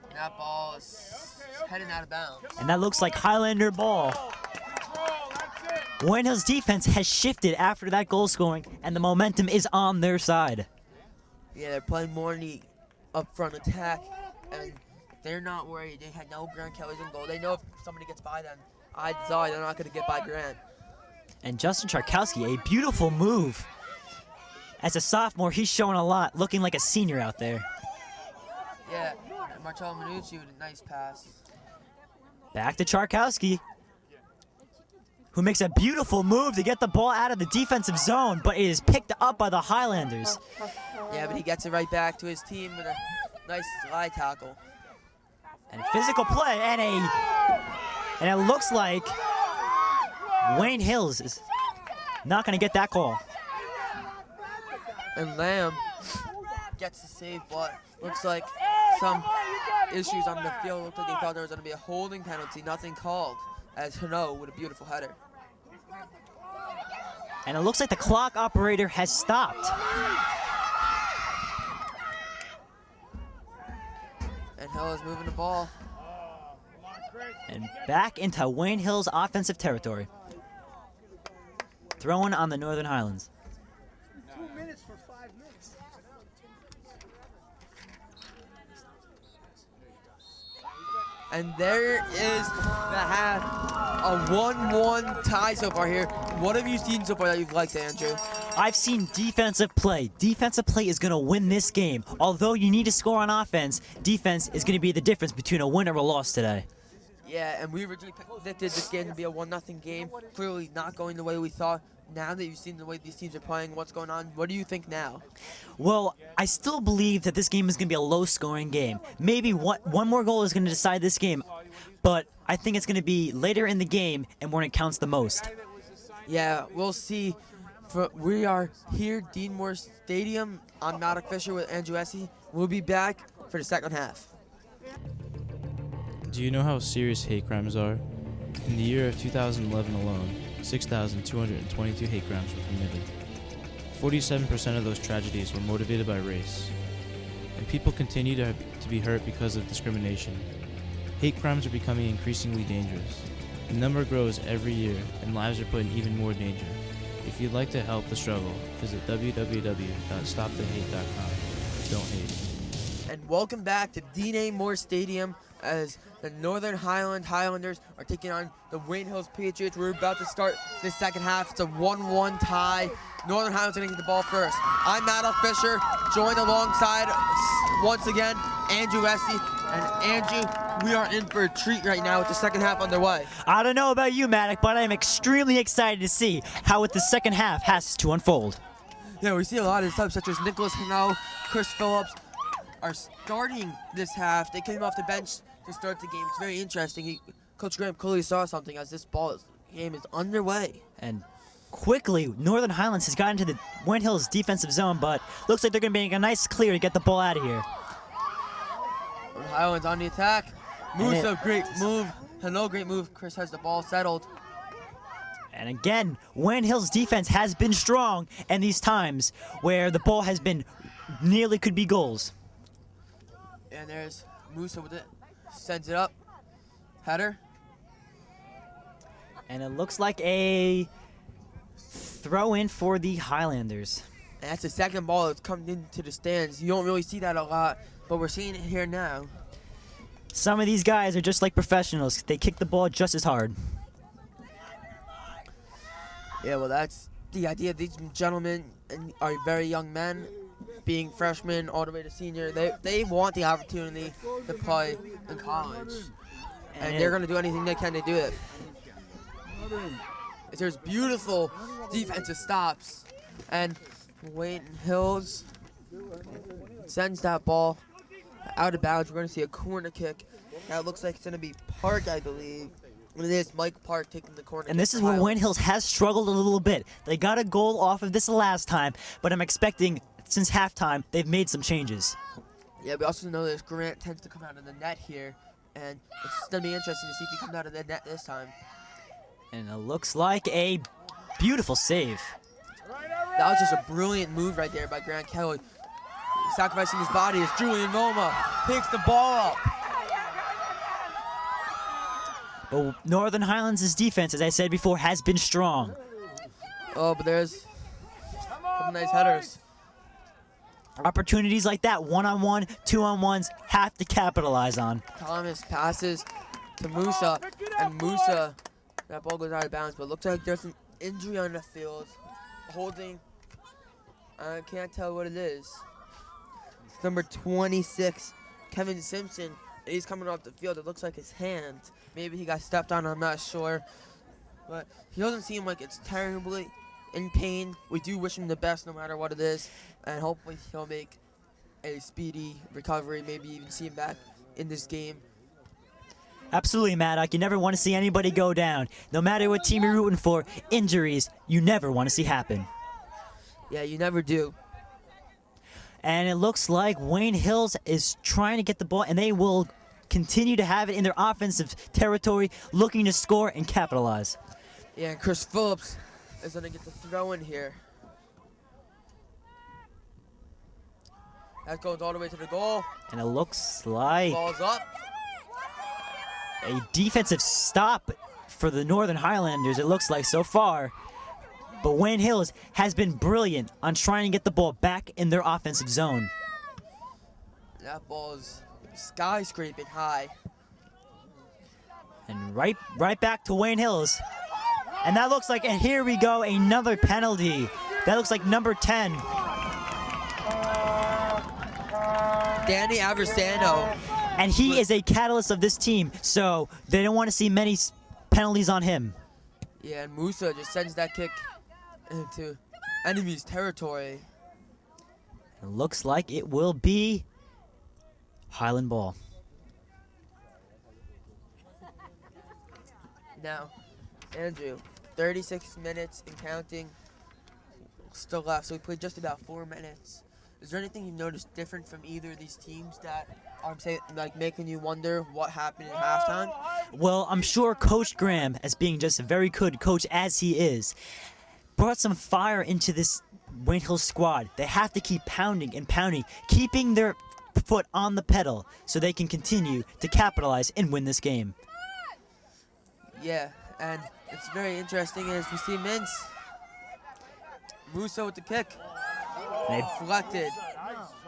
And that ball is heading out of bounds. And that looks like Highlander ball. Wayne Hills defense has shifted after that goal scoring, and the momentum is on their side. Yeah, they're playing more in the up-front attack, and they're not worried. They had no Grant Kelly's in goal. They know if somebody gets by them, eye to eye, they're not going to get by Grant. And Justin Charkowski, a beautiful move. As a sophomore, he's showing a lot, looking like a senior out there. Yeah, and Marcello Minucci with a nice pass. Back to Charkowski, who makes a beautiful move to get the ball out of the defensive zone, but it is picked up by the Highlanders. Yeah, but he gets it right back to his team with a nice slide tackle. And physical play, and it looks like Wayne Hills is not going to get that call. And Lamb gets the save, but looks like some issues on the field. Looked like they thought there was going to be a holding penalty. Nothing called, as Hano with a beautiful header. And it looks like the clock operator has stopped. And Hill is moving the ball. And back into Wayne Hill's offensive territory. Throwing on the Northern Highlands. 2 minutes for 5 minutes. And there is the half. A 1-1 tie so far here. What have you seen so far that you've liked, Andrew? I've seen defensive play. Defensive play is going to win this game. Although you need to score on offense, defense is going to be the difference between a win or a loss today. Yeah, and we originally predicted this game to be a 1-0 game. Clearly not going the way we thought. Now that you've seen the way these teams are playing, what's going on, what do you think now? Well, I still believe that this game is going to be a low-scoring game. Maybe one more goal is going to decide this game, but I think it's going to be later in the game and when it counts the most. Yeah, we'll see. We are here, Dean Moore Stadium. I'm Madoc Fisher with Andrew Easse. We'll be back for the second half. Do you know how serious hate crimes are? In the year of 2011 alone, 6,222 hate crimes were committed. 47% of those tragedies were motivated by race. And people continue to be hurt because of discrimination. Hate crimes are becoming increasingly dangerous. The number grows every year, and lives are put in even more danger. If you'd like to help the struggle, visit www.stopthehate.com. Don't hate. And welcome back to Dean A. Moore Stadium as the Northern Highlanders are taking on the Wayne Hills Patriots. We're about to start the second half. It's a 1-1 tie. Northern Highlands are going to get the ball first. I'm Madoc Fisher, joined alongside, once again, Andrew Easse. And Andrew, we are in for a treat right now with the second half underway. I don't know about you, Madoc, but I'm extremely excited to see how the second half has to unfold. Yeah, we see a lot of subs such as Nicholas Hano, Chris Phillips are starting this half. They came off the bench to start the game. It's very interesting. Coach Graham clearly saw something as this game is underway. And quickly, Northern Highlands has gotten to the Wayne Hills defensive zone, but looks like they're going to make a nice clear to get the ball out of here. Northern Highlands on the attack. Musa, great move. Hano, great move. Chris has the ball settled. And again, Wayne Hills defense has been strong in these times where the ball has been nearly could be goals. And there's Musa with it. Sends it up. Header. And it looks like a throw in for the Highlanders. And that's the second ball that's come into the stands. You don't really see that a lot, but we're seeing it here now. Some of these guys are just like professionals. They kick the ball just as hard. Yeah, well, that's the idea. These gentlemen are very young men, being freshmen all the way to senior. They want the opportunity to play in college, and they're going to do anything they can to do it. There's beautiful defensive stops, and Wayne Hills sends that ball out of bounds. We're going to see a corner kick. That looks like it's going to be Park, I believe. And it is Mike Park taking the corner. And this is where Wayne Hills has struggled a little bit. They got a goal off of this last time, but I'm expecting since halftime they've made some changes. Yeah, we also know that Grant tends to come out of the net here, and it's going to be interesting to see if he comes out of the net this time. And it looks like a beautiful save. That was just a brilliant move right there by Grant Kelly. Sacrificing his body as Julian Noma picks the ball up. But Northern Highlands' defense, as I said before, has been strong. Oh, but there's a couple nice headers. Opportunities like that, one-on-one, two-on-ones, have to capitalize on. Thomas passes to Musa, and Musa, that ball goes out of bounds, but it looks like there's an injury on the field. Holding, I can't tell what it is. Number 26, Kevin Simpson. He's coming off the field. It looks like his hand. Maybe he got stepped on. I'm not sure. but he doesn't seem like it's terribly in pain. We do wish him the best no matter what it is, and hopefully he'll make a speedy recovery, maybe even see him back in this game. Absolutely, Madoc. You never want to see anybody go down. No matter what team you're rooting for, injuries you never want to see happen. Yeah, you never do. And it looks like Wayne Hills is trying to get the ball, and they will continue to have it in their offensive territory, looking to score and capitalize. Yeah, and Chris Phillips is going to get the throw in here. That goes all the way to the goal. And it looks like Ball's up. a defensive stop for the Northern Highlanders, it looks like so far. But Wayne Hills has been brilliant on trying to get the ball back in their offensive zone. That ball is skyscraping high. And right back to Wayne Hills. And that looks like, and here we go, another penalty. That looks like number 10. Danny Aversano. And he is a catalyst of this team, so they don't want to see many penalties on him. Yeah, and Musa just sends that kick into enemy's territory. It looks like it will be Highland ball. Now, Andrew, 36 minutes and counting still left, so we played just about 4 minutes. Is there anything you've noticed different from either of these teams that are making you wonder what happened in halftime? Well, I'm sure Coach Graham, as being just a very good coach as he is, brought some fire into this Wayne Hills squad. They have to keep pounding and pounding, keeping their foot on the pedal so they can continue to capitalize and win this game. Yeah, and it's very interesting as we see Mintz. Musa with the kick. And Deflected.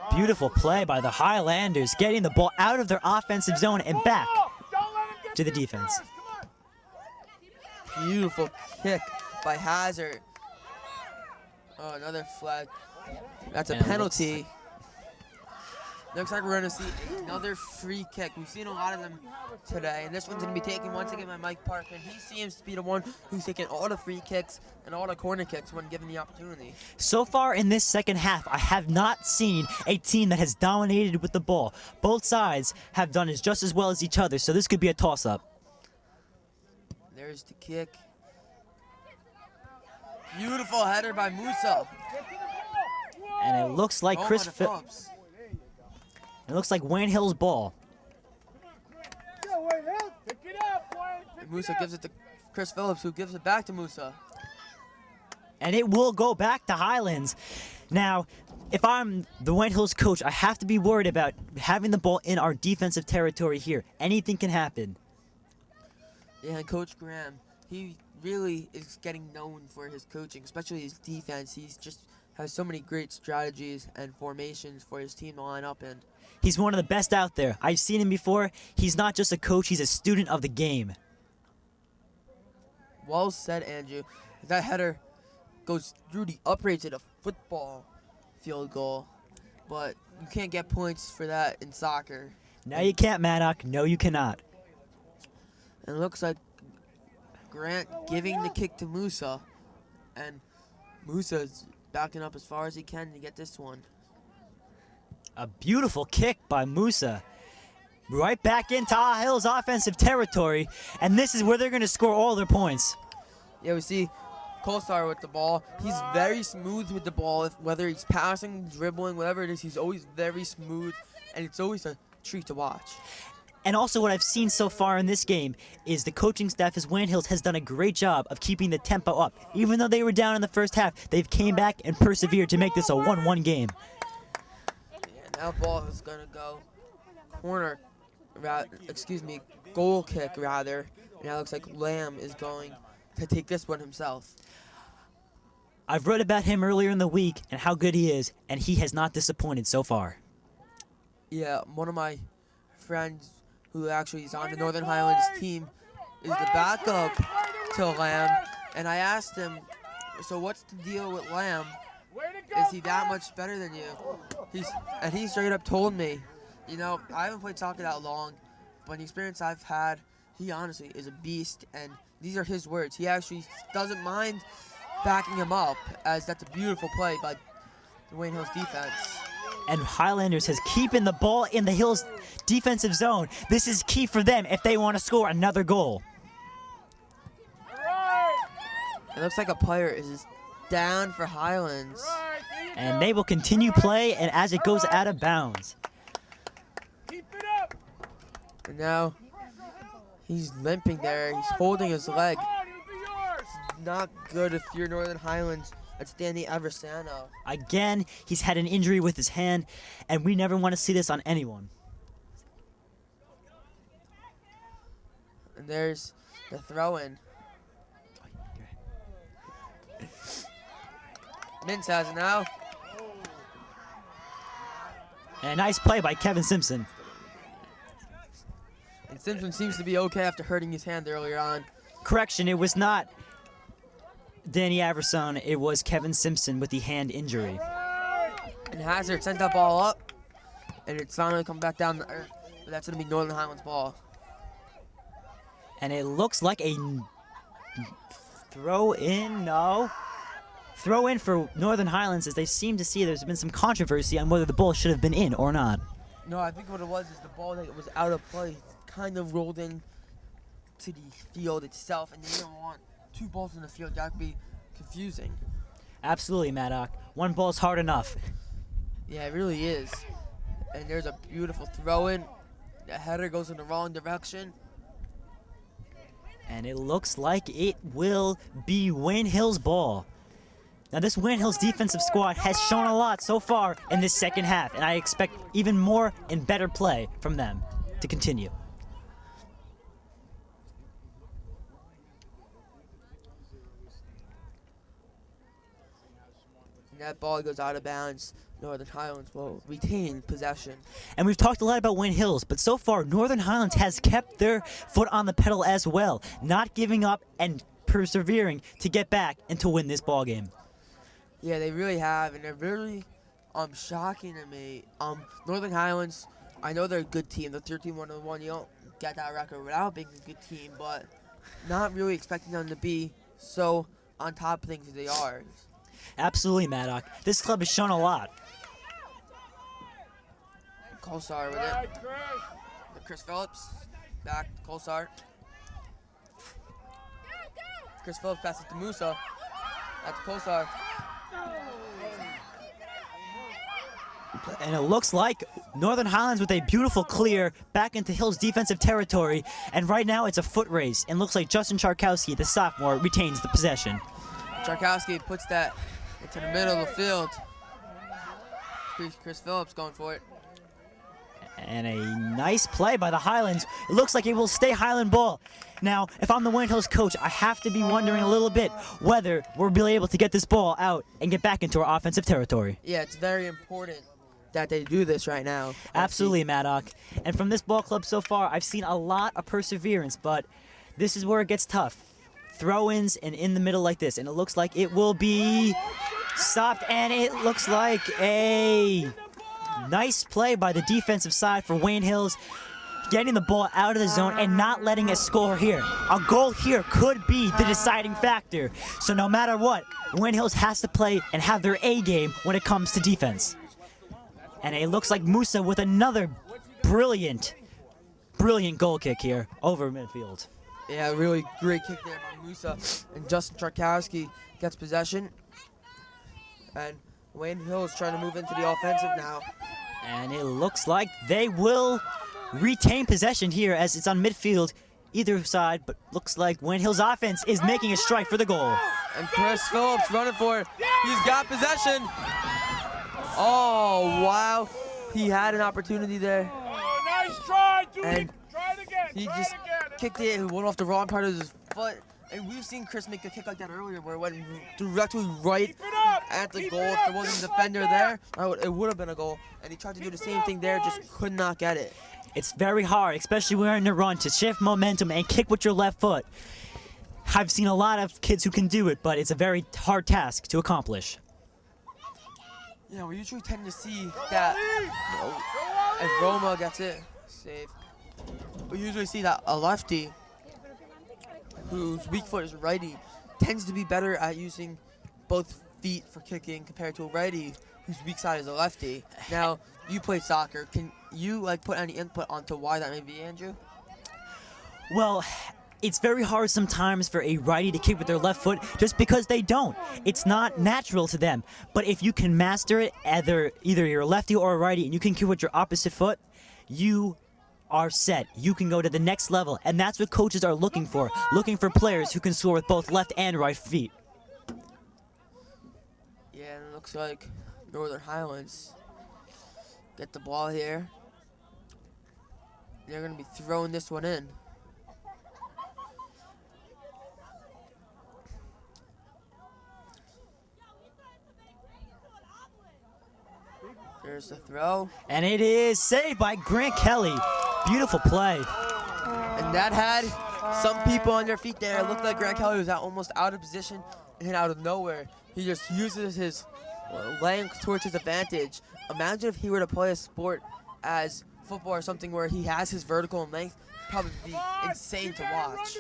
a beautiful play by the Highlanders, getting the ball out of their offensive zone and back to the defense. Beautiful kick by Hazard. Oh, another flag. That's a And it penalty. Looks like we're going to see another free kick. We've seen a lot of them today, and this one's going to be taken once again by Mike Parker. And he seems to be the one who's taking all the free kicks and all the corner kicks when given the opportunity. So far in this second half, I have not seen a team that has dominated with the ball. Both sides have done it just as well as each other, so this could be a toss-up. There's the kick. Beautiful header by Musa. And it looks like Phillips. It looks like Wayne Hill's ball. And Musa gives it to Chris Phillips, who gives it back to Musa. And it will go back to Highlands. Now, if I'm the Wayne Hills coach, I have to be worried about having the ball in our defensive territory here. Anything can happen. Yeah, and Coach Graham, he really is getting known for his coaching, especially his defense. He's just has so many great strategies and formations for his team to line up in. He's one of the best out there. I've seen him before. He's not just a coach, he's a student of the game. Well said, Andrew. That header goes through the uprights at a football field goal, but you can't get points for that in soccer. No, you can't, Madoc. No, you cannot. And it looks like Grant giving the kick to Musa, and Musa's backing up as far as he can to get this one. A beautiful kick by Musa. Right back into Hill's offensive territory, and this is where they're going to score all their points. Yeah, we see Colstar with the ball. He's very smooth with the ball, whether he's passing, dribbling, whatever it is. He's always very smooth, and it's always a treat to watch. And also what I've seen so far in this game is the coaching staff as Wayne Hills has done a great job of keeping the tempo up. Even though they were down in the first half, they've came back and persevered to make this a 1-1 game. Yeah, now ball is going to go goal kick rather. And now it looks like Lamb is going to take this one himself. I've read about him earlier in the week and how good he is, and he has not disappointed so far. Yeah, one of my friends who actually is on the Northern Highlands team is the backup to Lamb, and I asked him, so what's the deal with Lamb? Is he that much better than you? He straight up told me, you know, I haven't played soccer that long, but the experience I've had he honestly is a beast, and these are his words. He actually doesn't mind backing him up, as that's a beautiful play by the Wayne Hills defense. And Highlanders has keeping the ball in the Hills defensive zone. This is key for them if they want to score another goal. It looks like a player is down for Highlands. And they will continue play, and as it goes out of bounds. And now he's limping there. He's holding his leg. Not good if you're Northern Highlands. That's Danny Eversano. Again, he's had an injury with his hand, and we never want to see this on anyone. And there's the throw-in. Mintz has it now. And a nice play by Kevin Simpson. And Simpson seems to be okay after hurting his hand earlier on. Correction, it was not Danny Averson, it was Kevin Simpson with the hand injury. And Hazard sent that ball up, and it's finally come back down the earth. But that's going to be Northern Highlands' ball. And it looks like a throw-in, no. Throw-in for Northern Highlands, as they seem to see there's been some controversy on whether the ball should have been in or not. No, I think what it was is the ball that was out of play kind of rolled in to the field itself, and you don't want two balls in the field. That would be confusing. Absolutely, Madoc. One ball's hard enough. Yeah, it really is. And there's a beautiful throw-in. The header goes in the wrong direction. And it looks like it will be Wayne Hill's ball. Now, this Wayne Hills defensive squad has shown a lot so far in this second half, and I expect even more and better play from them to continue. And that ball goes out of bounds. Northern Highlands will retain possession. And we've talked a lot about Wayne Hills, but so far, Northern Highlands has kept their foot on the pedal as well, not giving up and persevering to get back and to win this ball game. Yeah, they really have, and they're really shocking to me. Northern Highlands, I know they're a good team. They're 13-1-1. You don't get that record without being a good team, but not really expecting them to be so on top of things as they are. Absolutely, Madoc. This club has shown a lot. Colsar with it. Chris Phillips. Back to Colsar. Chris Phillips passes to Musa. That's Colsar. And it looks like Northern Highlands with a beautiful clear back into Hill's defensive territory. And right now it's a foot race. And looks like Justin Charkowski, the sophomore, retains the possession. Charkowski puts that into the middle of the field. Chris Phillips going for it. And a nice play by the Highlands. It looks like it will stay Highland ball. Now, if I'm the Wayne Hills coach, I have to be wondering a little bit whether we'll be able to get this ball out and get back into our offensive territory. Yeah, it's very important that they do this right now. Absolutely, Madoc. And from this ball club so far, I've seen a lot of perseverance, but this is where it gets tough. Throw-ins and in the middle like this, and it looks like it will be stopped, and it looks like a nice play by the defensive side for Wayne Hills, getting the ball out of the zone and not letting us score here. A goal here could be the deciding factor. So no matter what, Wayne Hills has to play and have their A game when it comes to defense. And it looks like Musa with another brilliant goal kick here over midfield. Yeah, really great kick there by Musa. And Justin Charkowski gets possession. And Wayne Hills trying to move into the offensive now. And it looks like they will retain possession here as it's on midfield either side, but looks like Wayne Hills offense is making a strike for the goal. And Chris Phillips running for it. He's got possession. Oh, wow. He had an opportunity there. Oh, nice try, dude. And Try it again. he try just it again. kicked it and went off the wrong part of his foot. And we've seen Chris make a kick like that earlier where it went directly right Keep it up. at the Keep goal. it If up. there wasn't a Just defender like there, that. it would have been a goal. And he tried to do the same thing there, just could not get it. It's very hard, especially when you're in a run, to shift momentum and kick with your left foot. I've seen a lot of kids who can do it, but it's a very hard task to accomplish. Yeah, we usually tend to see that if Roma gets it, save. We usually see that a lefty whose weak foot is righty, tends to be better at using both feet for kicking compared to a righty whose weak side is a lefty. Now, you play soccer. Can you put any input onto why that may be, Andrew? Well, it's very hard sometimes for a righty to kick with their left foot just because they don't. It's not natural to them. But if you can master it, either you're a lefty or a righty, and you can kick with your opposite foot, you are set. You can go to the next level, and that's what coaches are looking for players who can score with both left and right feet. Yeah, and it looks like Northern Highlands get the ball here. They're going to be throwing this one in. There's the throw. And it is saved by Grant Kelly. Beautiful play. And that had some people on their feet there. It looked like Grant Kelly was almost out of position and out of nowhere. He just uses his length towards his advantage. Imagine if he were to play a sport as football or something where he has his vertical and length. Probably be insane to watch.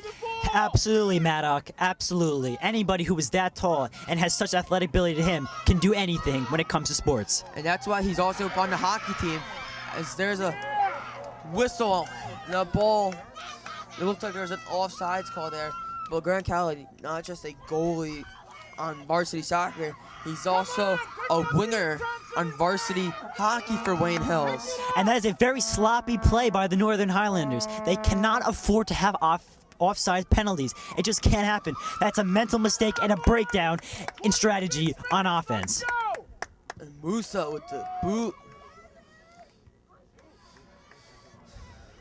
Absolutely, Madoc. Absolutely. Anybody who is that tall and has such athletic ability to him can do anything when it comes to sports. And that's why he's also on the hockey team. As there's a whistle, the ball. It looked like there's an offsides call there. But Grant Kelly, not just a goalie on varsity soccer, he's also a winger on varsity hockey for Wayne Hills. And that is a very sloppy play by the Northern Highlanders. They cannot afford to have offside penalties. It just can't happen. That's a mental mistake and a breakdown in strategy on offense. And Musa with the boot.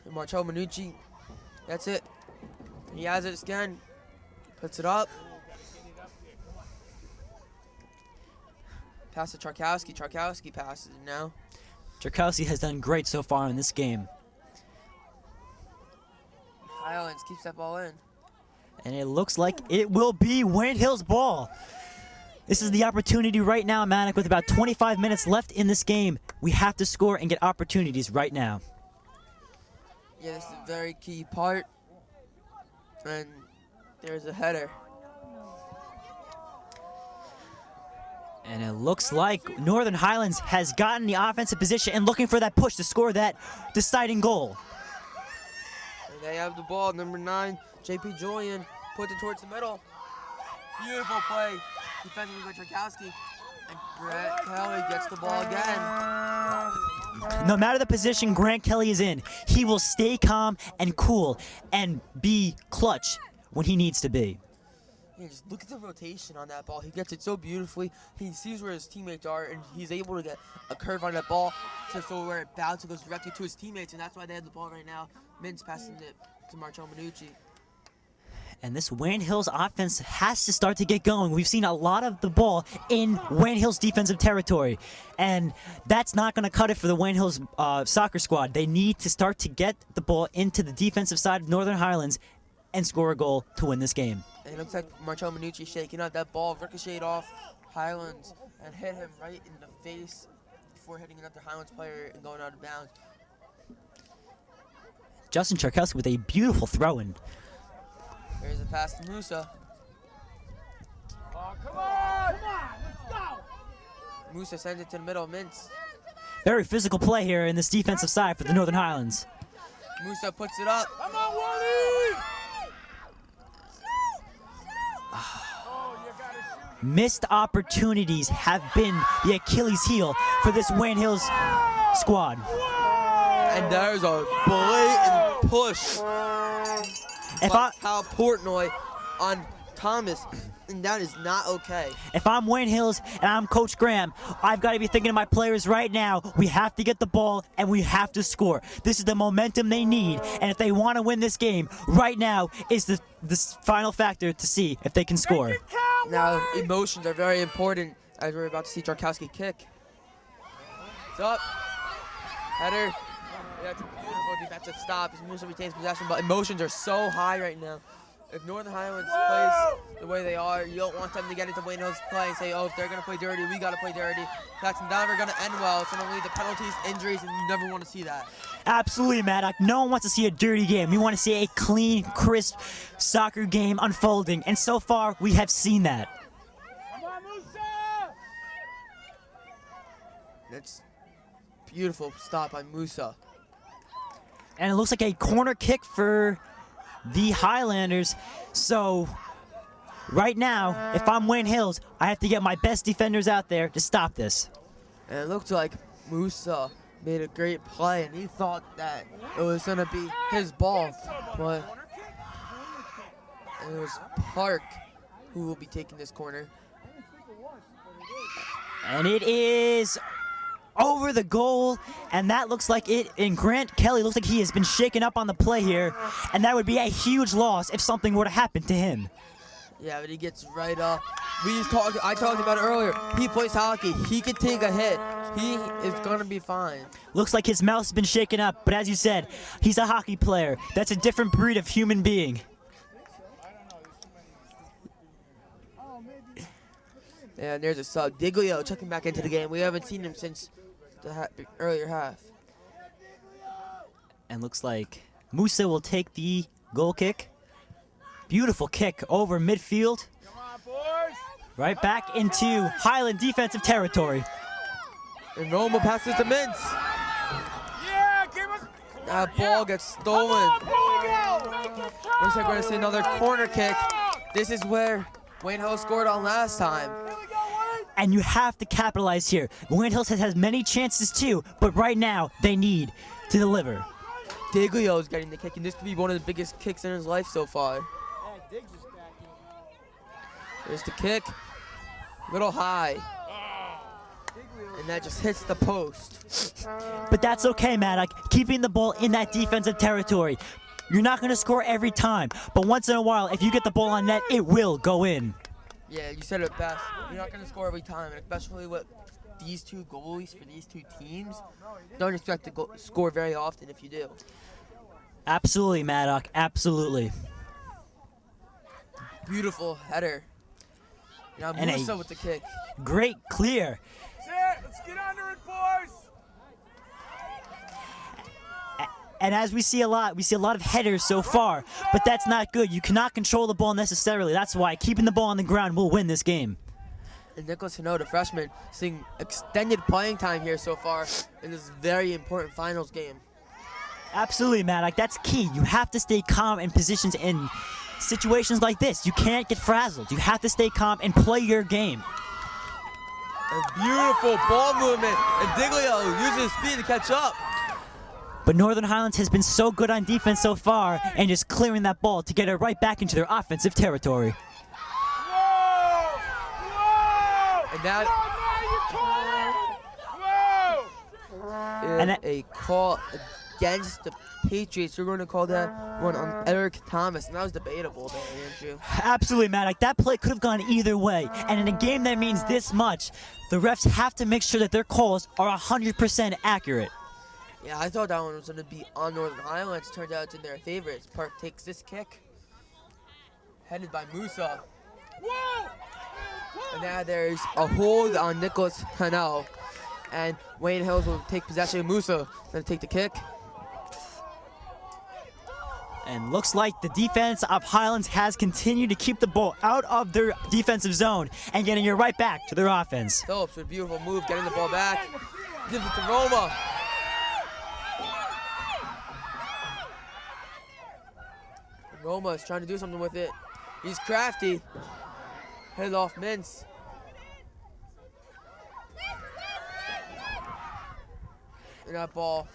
And Marcello Minucci, that's it. He has it again. Puts it up. Pass to Czarkowski. Czarkowski passes it now. Czarkowski has done great so far in this game. Highlands keeps that ball in. And it looks like it will be Wayne Hill's ball. This is the opportunity right now, Madoc, with about 25 minutes left in this game. We have to score and get opportunities right now. Yeah, this is a very key part. And there's a header. And it looks like Northern Highlands has gotten the offensive position and looking for that push to score that deciding goal. And they have the ball, number 9, JP Julian, puts it towards the middle. Beautiful play, defensively by Czarkowski. And Grant Kelly gets the ball again. No matter the position Grant Kelly is in, he will stay calm and cool and be clutch when he needs to be. Yeah, just look at the rotation on that ball. He gets it so beautifully. He sees where his teammates are, and he's able to get a curve on that ball so where it bounces goes directly to his teammates, and that's why they have the ball right now. Mintz passing it to Marcello Minucci. And this Wayne Hills offense has to start to get going. We've seen a lot of the ball in Wayne Hills defensive territory, and that's not going to cut it for the Wayne Hills soccer squad. They need to start to get the ball into the defensive side of Northern Highlands and score a goal to win this game. And it looks like Marcello Minucci shaking out that ball, ricocheted off Highlands and hit him right in the face before hitting another Highlands player and going out of bounds. Justin Czarkowski with a beautiful throw-in. There's a pass to Musa. Oh, come on! Let's go! Musa sends it to the middle, Mintz. Very physical play here in this defensive side for the Northern Highlands. Musa puts it up. Come on, Wally! Oh, you gotta shoot. Missed opportunities have been the Achilles heel for this Wayne Hills squad. And there's a blatant push by Kyle Portnoy on Thomas, and that is not okay. If I'm Wayne Hills and I'm Coach Graham, I've got to be thinking to my players right now, we have to get the ball and we have to score. This is the momentum they need, and if they want to win this game, right now is the final factor to see if they can score. Now, emotions are very important as we're about to see Czarkowski kick. It's up. Header. That's a beautiful defensive stop. Musa retains possession, but emotions are so high right now. If Northern Highlands plays the way they are, you don't want them to get into Wayne Hills' play and say, oh, if they're going to play dirty, we got to play dirty. That's never going to end well. It's going to lead to penalties, injuries, and you never want to see that. Absolutely, Madoc. No one wants to see a dirty game. We want to see a clean, crisp soccer game unfolding, and so far, we have seen that. Come on, Musa! That's beautiful stop by Musa. And it looks like a corner kick for the Highlanders. So, right now, if I'm Wayne Hills, I have to get my best defenders out there to stop this. And it looked like Musa made a great play, and he thought that it was going to be his ball, but it was Park who will be taking this corner. And it is over the goal, and that looks like it. And Grant Kelly looks like he has been shaken up on the play here, and that would be a huge loss if something were to happen to him. Yeah, but he gets right up. I talked about it earlier. He plays hockey. He can take a hit. He is going to be fine. Looks like his mouth's been shaken up, but as you said, he's a hockey player. That's a different breed of human being. And there's a sub. Diglio checking back into the game. We haven't seen him since the earlier half. And looks like Musa will take the goal kick. Beautiful kick over midfield. Come on, boys! Right back into Highland defensive territory. And Roma passes to Mintz. Yeah, give us... That ball gets stolen. Come on, boy, go! Looks like we're going to see another corner kick. This is where Wayne Hill scored on last time. Here we go, Wayne! And you have to capitalize here. Wayne Hills has many chances too, but right now they need to deliver. Diglio is getting the kick, and this could be one of the biggest kicks in his life so far. There's the kick. Little high. And that just hits the post. But that's okay, Madoc. Keeping the ball in that defensive territory. You're not going to score every time, but once in a while, if you get the ball on net, it will go in. Yeah, you said it best. You're not going to score every time, and especially with these two goalies for these two teams, don't expect to score very often if you do. Absolutely, Madoc. Absolutely. Beautiful header. Now And Musa with the kick. Great clear. That's it! Let's get under it, boys! And as we see a lot of headers so far, but that's not good. You cannot control the ball necessarily. That's why keeping the ball on the ground will win this game. And Nicholas Hino, the freshman, seeing extended playing time here so far in this very important finals game. Absolutely, Madoc. That's key. You have to stay calm in positions in situations like this. You can't get frazzled. You have to stay calm and play your game. A beautiful ball movement, and Diglio uses his speed to catch up. But Northern Highlands has been so good on defense so far and just clearing that ball to get it right back into their offensive territory. Whoa! Whoa! And that Whoa! is And a call against the Patriots. We're going to call that one on Eric Thomas, and that was debatable there, Andrew. Absolutely, Madoc. That play could have gone either way. And in a game that means this much, the refs have to make sure that their calls are 100% accurate. Yeah, I thought that one was going to be on Northern Highlands. Turned out it's in their favor. Park takes this kick. Headed by Musa. Whoa! And now there's a hold on Nicholas Hanel. And Wayne Hills will take possession of Musa. Going to take the kick. And looks like the defense of Highlands has continued to keep the ball out of their defensive zone and getting it right back to their offense. Phillips with a beautiful move, getting the ball back. Gives it to Roma. Roma is trying to do something with it. He's crafty. Headed off Mintz. And that ball.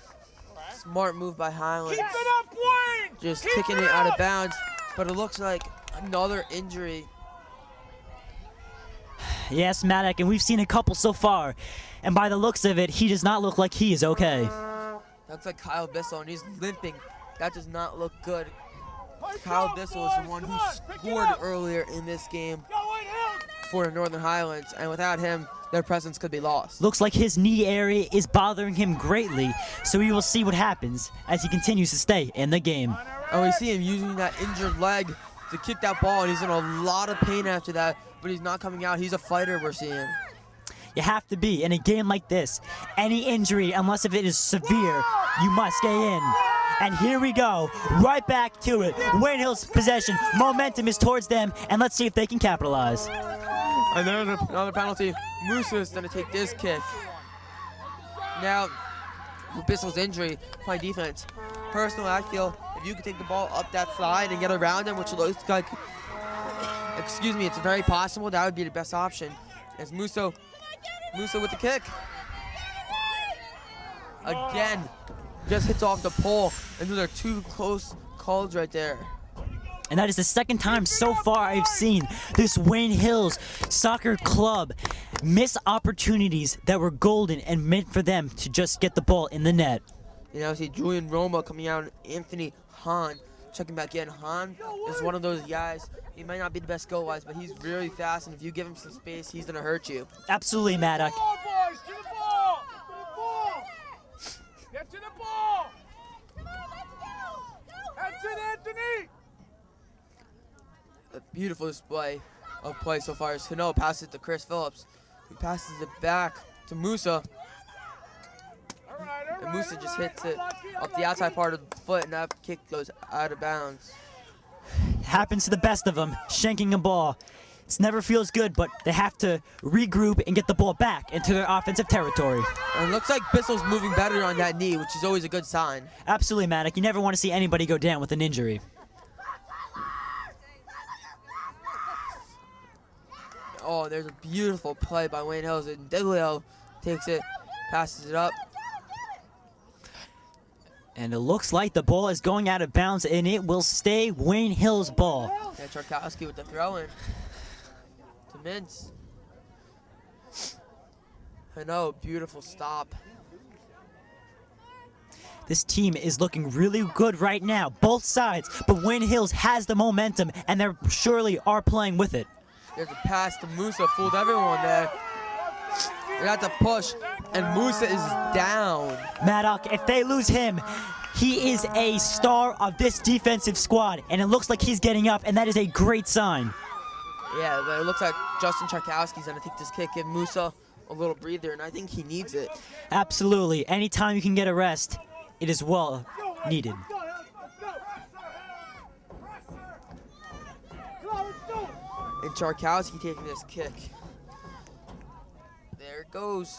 Smart move by Highlands. Keep it up, Wayne! Just Keep kicking it it out of up! bounds. But it looks like another injury. Yes, Madoc, and we've seen a couple so far. And by the looks of it, he does not look like he is okay. Looks like Kyle Bissell, and he's limping. That does not look good. Kyle Bissell is the one who scored earlier in this game for the Northern Highlands, and without him, their presence could be lost. Looks like his knee area is bothering him greatly, so we will see what happens as he continues to stay in the game. And we see him using that injured leg to kick that ball, and he's in a lot of pain after that, but he's not coming out. He's a fighter, we're seeing. You have to be in a game like this. Any injury, unless if it is severe, you must stay in. And here we go, right back to it. Wayne Hill's possession, momentum is towards them, and let's see if they can capitalize. And there's another penalty. Moosa's gonna take this kick. Now, with Bissell's injury, playing defense. Personally, I feel if you could take the ball up that side and get around him, which looks like, excuse me, it's very possible, that would be the best option. As Musa with the kick. Again, just hits off the pole, and those are two close calls right there. And that is the second time so far I've seen this Wayne Hills soccer club miss opportunities that were golden and meant for them to just get the ball in the net. You know, see Julian Roma coming out, and Anthony Hahn checking back in. Hahn is one of those guys, he might not be the best goal-wise, but he's really fast, and if you give him some space, he's going to hurt you. Absolutely, Madoc. Ball, boys, to the ball. Get to the ball. That's it, Anthony. A beautiful display of play so far. Sano passes it to Chris Phillips. He passes it back to Musa. And Musa just hits it up the outside part of the foot, and that kick goes out of bounds. Happens to the best of them, shanking a ball. It never feels good, but they have to regroup and get the ball back into their offensive territory. And it looks like Bissell's moving better on that knee, which is always a good sign. Absolutely, Madoc. You never want to see anybody go down with an injury. Oh, there's a beautiful play by Wayne Hills, and Diglio takes it, passes it up. And it looks like the ball is going out of bounds, and it will stay Wayne Hill's ball. And Charkowski with the throw-in to Mintz. I know, beautiful stop. This team is looking really good right now, both sides, but Wayne Hills has the momentum, and they surely are playing with it. There's a pass to Musa, fooled everyone there. They got to push, and Musa is down. Madoc, if they lose him, he is a star of this defensive squad, and it looks like he's getting up, and that is a great sign. Yeah, but it looks like Justin Charkowski's going to take this kick, give Musa a little breather, and I think he needs it. Absolutely. Anytime you can get a rest, it is well needed. And Charkowski taking this kick. There it goes.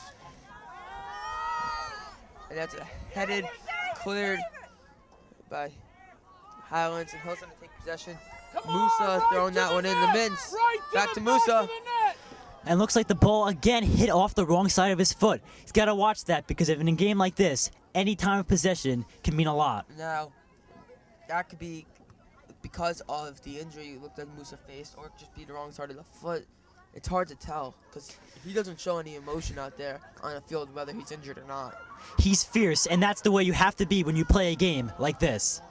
And that's headed, cleared by Highlands, and Hill's going to take possession. Musa throwing that one in the mints. Back to Musa. And looks like the ball again hit off the wrong side of his foot. He's got to watch that, because if in a game like this, any time of possession can mean a lot. Now, that could be because of the injury it looked like Musa faced, or it could just be the wrong side of the foot. It's hard to tell, because he doesn't show any emotion out there on the field, whether he's injured or not. He's fierce, and that's the way you have to be when you play a game like this.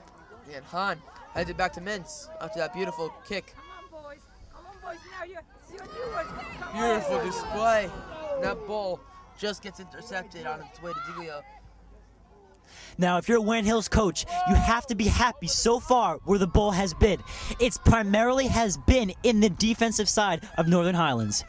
And Hahn headed back to Mintz after that beautiful kick. Come on, boys. Now you see what you want. Come Beautiful on. display. And that ball just gets intercepted on its way to Diglio. Now, if you're Wayne Hill's coach, you have to be happy so far where the ball has been. It's primarily has been in the defensive side of Northern Highlands.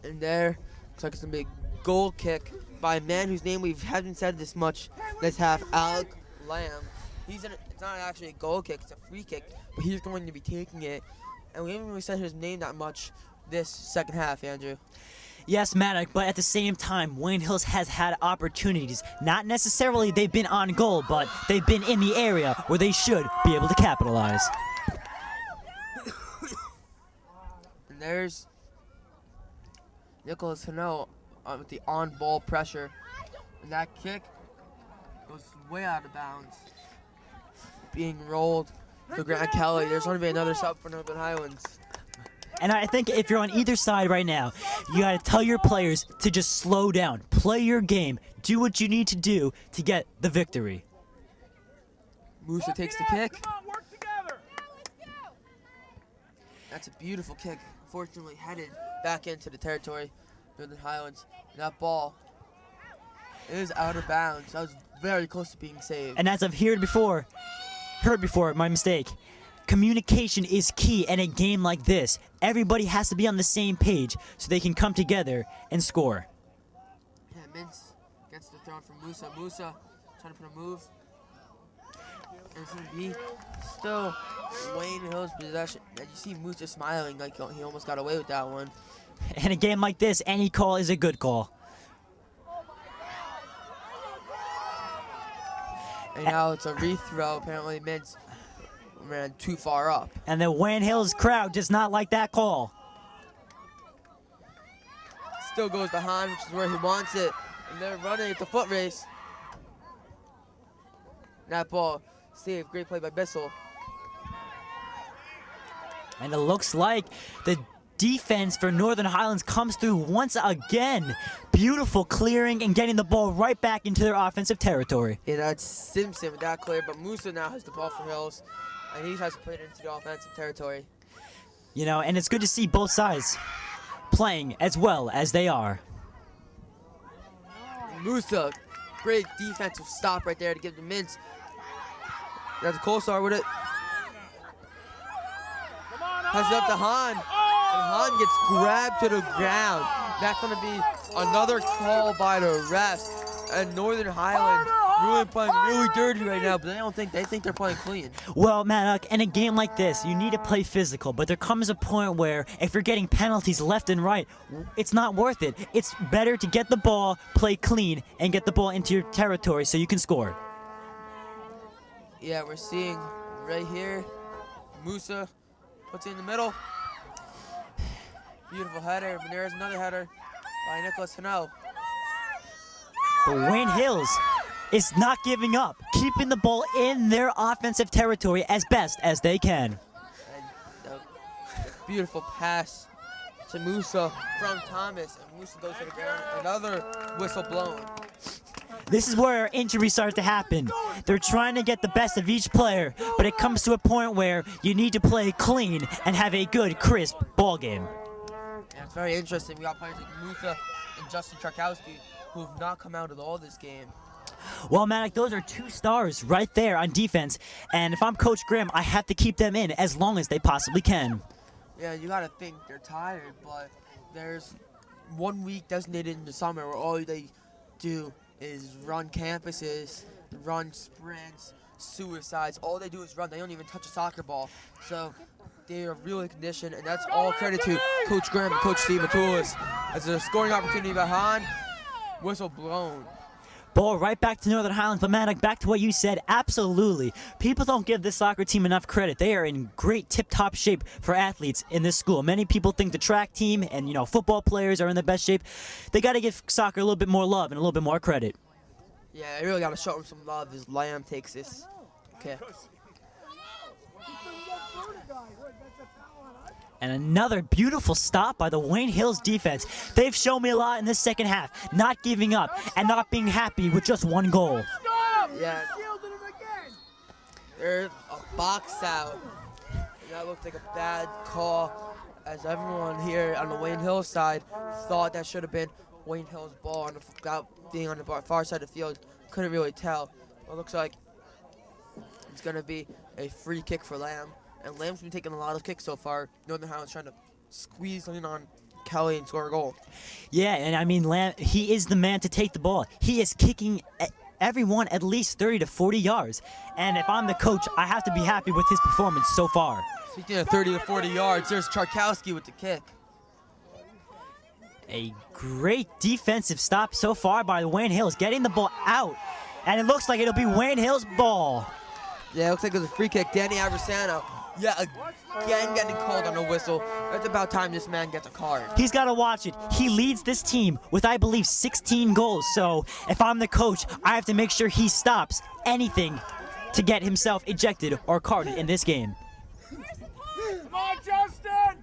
And there, looks like it's going to be a goal kick by a man whose name we haven't said this much this half, Alec Lamb. It's not actually a goal kick, it's a free kick, but he's going to be taking it. And we haven't really said his name that much this second half, Andrew. Yes, Madoc, but at the same time, Wayne Hills has had opportunities. Not necessarily they've been on goal, but they've been in the area where they should be able to capitalize. And there's Nicholas Hano with the on-ball pressure. And that kick goes way out of bounds. Being rolled to Grant Kelly. There's going to be another sub for Northern Highlands. And I think if you're on either side right now, you got to tell your players to just slow down, play your game, do what you need to do to get the victory. Musa takes the kick. Come on, work together. That's a beautiful kick. Unfortunately headed back into the territory, Northern Highlands. And that ball is out of bounds. That was very close to being saved. And as I've heard before, my mistake, communication is key in a game like this. Everybody has to be on the same page so they can come together and score. Yeah, Mintz gets the throw from Musa. Musa trying to put a move. And it's going to be still Wayne Hill's possession. And you see Musa smiling like he almost got away with that one. In a game like this, any call is a good call. And now it's a rethrow. Apparently, Mintz ran too far up. And the Wayne Hills crowd does not like that call. Still goes to Han, which is where he wants it. And they're running at the foot race. That ball saved. Great play by Bissell. And it looks like the defense for Northern Highlands comes through once again. Beautiful clearing and getting the ball right back into their offensive territory. Yeah, that's Simpson with that clear, but Musa now has the ball for Hills, and he tries to put it into the offensive territory. You know, and it's good to see both sides playing as well as they are. Musa, great defensive stop right there to give the Mintz. That's a Colstar with it. Passes up to Han, and Han gets grabbed to the ground. That's going to be another call by the refs. And Northern Highlands really playing really dirty right now, but they think they're playing clean. Well, Madoc, in a game like this, you need to play physical, but there comes a point where if you're getting penalties left and right, it's not worth it. It's better to get the ball, play clean, and get the ball into your territory so you can score. Yeah, we're seeing right here, Musa puts it in the middle. Beautiful header, but there's another header by Nicholas Hanel. But Wayne Hills is not giving up, keeping the ball in their offensive territory as best as they can. And a beautiful pass to Musa from Thomas, and Musa goes to the ground. Another whistle blown. This is where injuries start to happen. They're trying to get the best of each player, but it comes to a point where you need to play clean and have a good, crisp ball game. Yeah, it's very interesting. We got players like Musa and Justin Charkowski who have not come out at all this game. Well, Madoc, those are two stars right there on defense, and if I'm Coach Graham, I have to keep them in as long as they possibly can. Yeah, you got to think they're tired, but there's 1 week designated in the summer where all they do is run campuses, run sprints, suicides. All they do is run. They don't even touch a soccer ball. So they are really conditioned, and that's all credit to Coach Graham and Coach Steve Matulis. As a scoring opportunity by Han, whistle blown. Ball right back to Northern Highlands, but Madoc, back to what you said, absolutely. People don't give this soccer team enough credit. They are in great tip-top shape for athletes in this school. Many people think the track team and, football players are in the best shape. They got to give soccer a little bit more love and a little bit more credit. Yeah, I really got to show them some love as Lamb takes this kick. And another beautiful stop by the Wayne Hills defense. They've shown me a lot in this second half, not giving up and not being happy with just one goal. Yeah. There's a box out. And that looked like a bad call, as everyone here on the Wayne Hills side thought that should have been Wayne Hills' ball. Without being on the far side of the field, couldn't really tell. It looks like it's going to be a free kick for Lamb. And Lamb's been taking a lot of kicks so far. Northern Highlands trying to squeeze in on Kelly and score a goal. Yeah, and I mean, Lamb, he is the man to take the ball. He is kicking everyone at least 30 to 40 yards. And if I'm the coach, I have to be happy with his performance so far. Speaking of 30 to 40 yards, there's Charkowski with the kick. A great defensive stop so far by Wayne Hills, getting the ball out. And it looks like it'll be Wayne Hills' ball. Yeah, it looks like it was a free kick. Danny Aversano. Yeah, again getting called on a whistle. It's about time this man gets a card. He's got to watch it. He leads this team with, I believe, 16 goals. So if I'm the coach, I have to make sure he stops anything to get himself ejected or carded in this game. Come on, Justin!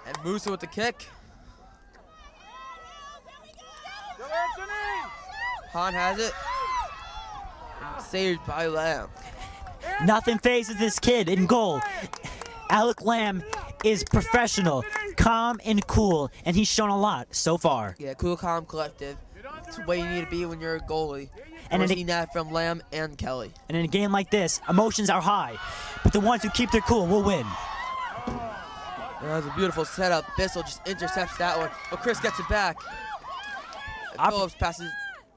And Musa with the kick. Go, Anthony! Han has it. And saved by Lamb. Nothing phases this kid in goal. Alec Lamb is professional, calm and cool, and he's shown a lot so far. Yeah, cool, calm, collective. It's the way you need to be when you're a goalie. And we're seeing that from Lamb and Kelly. And in a game like this, emotions are high. but the ones who keep their cool will win. That was a beautiful setup. Bissell just intercepts that one, but Chris gets it back. And Phillips passes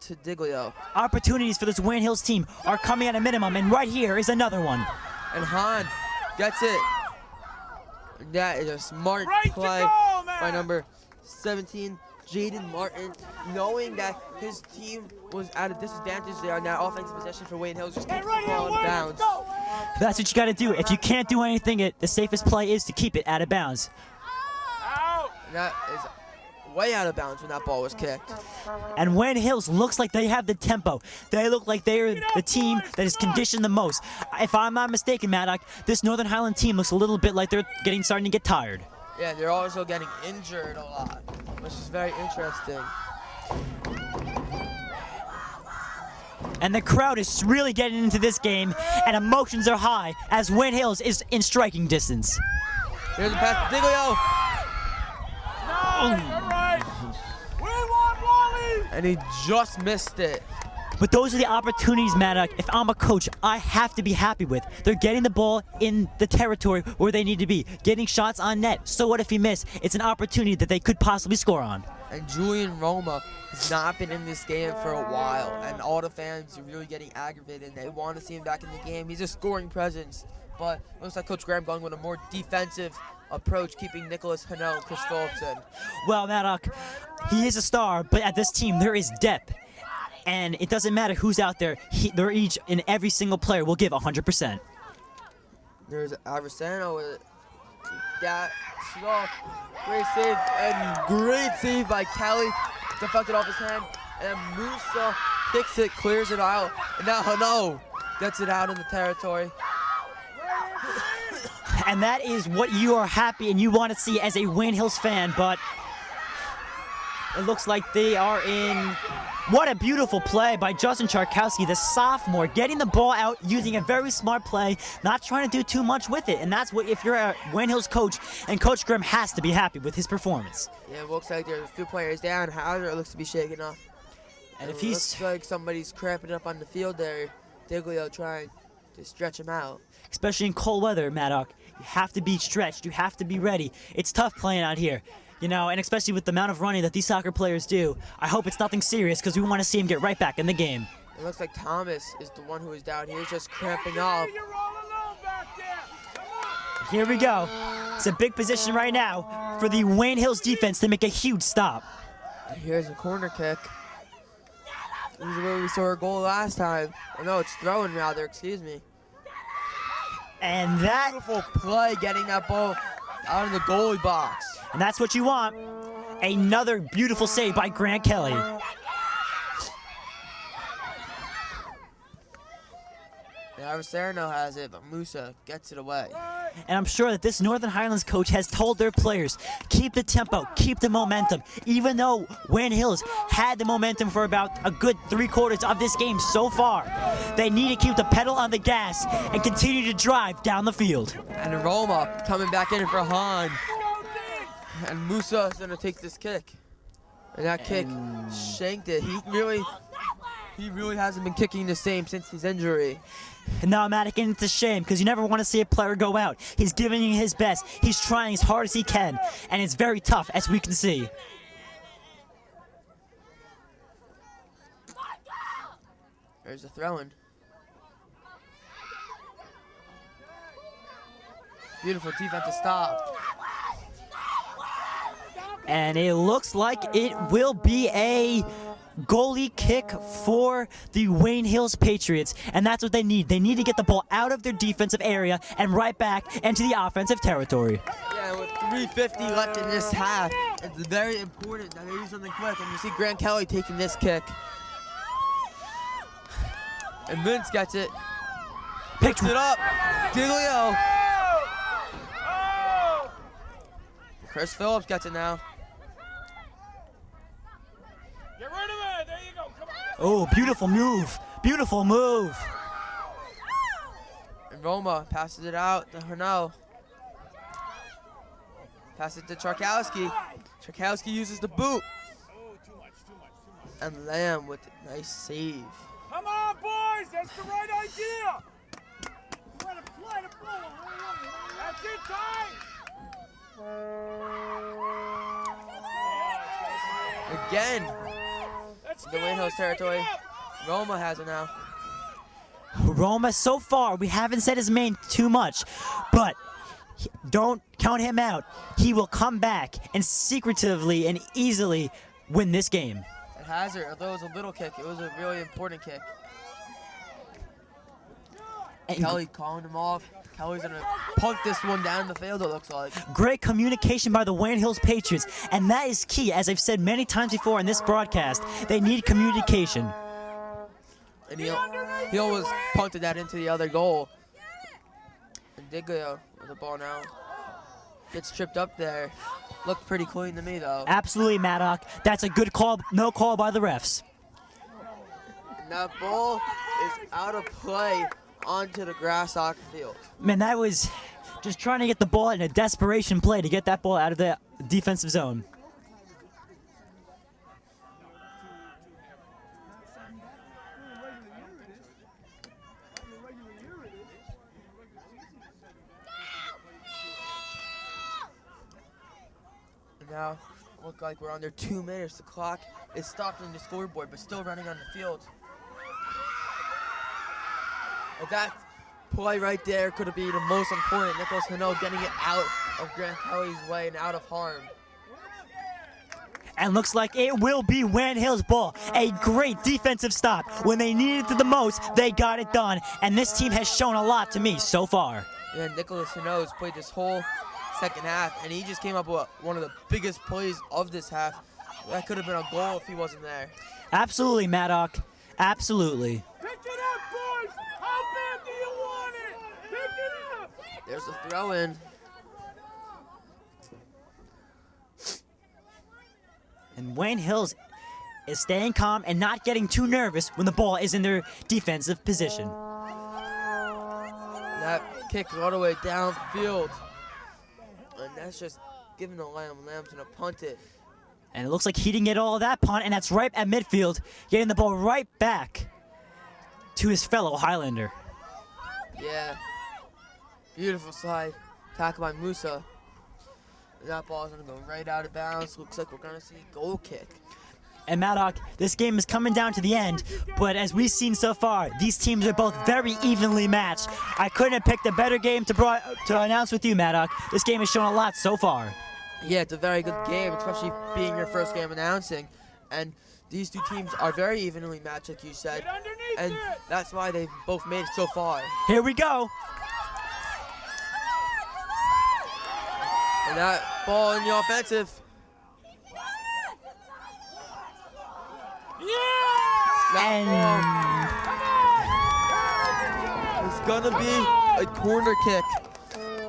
to Diglio. Opportunities for this Wayne Hills team are coming at a minimum, and right here is another one. And Hahn gets it. And that is a smart Right play to go, man. by number 17, Jaden Martin, knowing that his team was at a disadvantage there on that offensive possession for Wayne Hills, just Hey, keeps right the here, ball out of Wayne, bounds. go. That's what you got to do. If you can't do anything, the safest play is to keep it out of bounds. Out. And that is way out of bounds when that ball was kicked. And Wayne Hills looks like they have the tempo. They look like they are the team that is conditioned the most. If I'm not mistaken, Madoc, this Northern Highland team looks a little bit like they're starting to get tired. Yeah, they're also getting injured a lot, which is very interesting. And the crowd is really getting into this game, and emotions are high as Wayne Hills is in striking distance. Here's a pass to Diglio, All right. We want Wally. and he just missed it. But those are the opportunities, Madoc, if I'm a coach, I have to be happy with. They're getting the ball in the territory where they need to be, getting shots on net. So what if he missed? It's an opportunity that they could possibly score on. And Julian Roma has not been in this game for a while, and all the fans are really getting aggravated, and they want to see him back in the game. He's a scoring presence, but it looks like Coach Graham going with a more defensive approach, keeping Nicholas Hanel and Chris Phillips in. Well, Madoc, he is a star, but at this team there is depth. And it doesn't matter who's out there. They're each and every single player will give 100%. There's Aversano with that off. Great save, and great save by Kelly. Deflected off his hand, and Musa kicks it, clears it out, and now Hano gets it out in the territory. And that is what you are happy and you want to see as a Wayne Hills fan, but it looks like they are in. What a beautiful play by Justin Charkowski, the sophomore, getting the ball out, using a very smart play, not trying to do too much with it. And that's what, if you're a Wayne Hills coach, and Coach Grimm has to be happy with his performance. Yeah, it looks like there's a few players down. Hauser looks to be shaking off. And if it he's looks like somebody's cramping up on the field there, Diglio trying to stretch him out. especially in cold weather, Madoc, you have to be stretched. You have to be ready. It's tough playing out here. You know, and especially with the amount of running that these soccer players do, I hope it's nothing serious because we want to see him get right back in the game. It looks like Thomas is the one who is down here just cramping up. You're all alone back there. Come on. Here we go. It's a big position right now for the Wayne Hills defense to make a huge stop. Here's a corner kick. This is where we saw a goal last time. Oh, no, it's throwing rather, excuse me. And that, Beautiful play getting that ball out of the goalie box. and that's what you want. Another beautiful save by Grant Kelly. Averserno has it, but Musa gets it away. And I'm sure that this Northern Highlands coach has told their players, keep the tempo, keep the momentum. Even though Wayne Hills had the momentum for about a good 3/4 of this game so far, they need to keep the pedal on the gas and continue to drive down the field. And Roma coming back in for Han. And Musa is going to take this kick. And that kick shanked it. He really hasn't been kicking the same since his injury. And now, Madoc, and it's a shame because you never want to see a player go out. He's giving his best. He's trying as hard as he can. And it's very tough, as we can see. There's a throw-in. Beautiful defensive stop. And it looks like it will be a goalie kick for the Wayne Hills Patriots. And that's what they need. They need to get the ball out of their defensive area and right back into the offensive territory. Yeah, with 3:50 left in this half, it's very important that they do something quick. And you see Grant Kelly taking this kick. And Vince gets it. Picks it up. Diglio. Chris Phillips gets it now. Get rid of it. There you go. Come on. Oh, beautiful move. Beautiful move. And Roma passes it out to Hernal. Pass it to Charkowski. Charkowski uses the boot. Oh, too much. And Lamb with a nice save. Come on, boys. That's the right idea. Let him play. That's it, time. Again, Let's the go, Wayne Hills let's take it territory. up. Roma has it now. Roma, so far, we haven't said his name too much, but don't count him out. He will come back and secretively and easily win this game. At Hazard, although it was a little kick, it was a really important kick. And Kelly calling him off. Kelly's gonna punt this one down the field, it looks like. great communication by the Wayne Hills Patriots, and that is key. As I've said many times before in this broadcast, they need communication. And he almost punted that into the other goal. And Diglio with the ball now. Gets tripped up there. Looked pretty clean to me, though. Absolutely, Madoc. That's a good call. No call by the refs. And that ball is out of play onto the grass soccer field. Man, that was just trying to get the ball in a desperation play to get that ball out of the defensive zone. And now, look like we're under 2 minutes. The clock is stopped on the scoreboard, but still running on the field. And that play right there could have been the most important. Nicholas Hano getting it out of Grant Kelly's way and out of harm. And looks like it will be Wayne Hills' ball. A great defensive stop. When they needed it the most, they got it done. And this team has shown a lot to me so far. Yeah, Nicholas Hano has played this whole second half, and he just came up with one of the biggest plays of this half. That could have been a goal if he wasn't there. Absolutely, Madoc. Absolutely. Pick it up, boys. How bad do you want it? Pick it up. There's a throw in. And Wayne Hills is staying calm and not getting too nervous when the ball is in their defensive position. That kick all the way downfield. And that's just giving the Lambs gonna punt it. And it looks like he didn't get all of that punt, and that's right at midfield, getting the ball right back to his fellow Highlander. Yeah. Beautiful slide. Tackle by Musa. And that ball's gonna go right out of bounds. Looks like we're gonna see a goal kick. And Madoc, this game is coming down to the end, but as we've seen so far, these teams are both very evenly matched. I couldn't have picked a better game to announce with you, Madoc. This game has shown a lot so far. Yeah, it's a very good game, especially being your first game announcing. And these two teams are very evenly matched, like you said. Get underneath And it. that's why they've both made it so far. Here we go. And that ball in the offensive. Yeah. That And ball is gonna be a corner kick.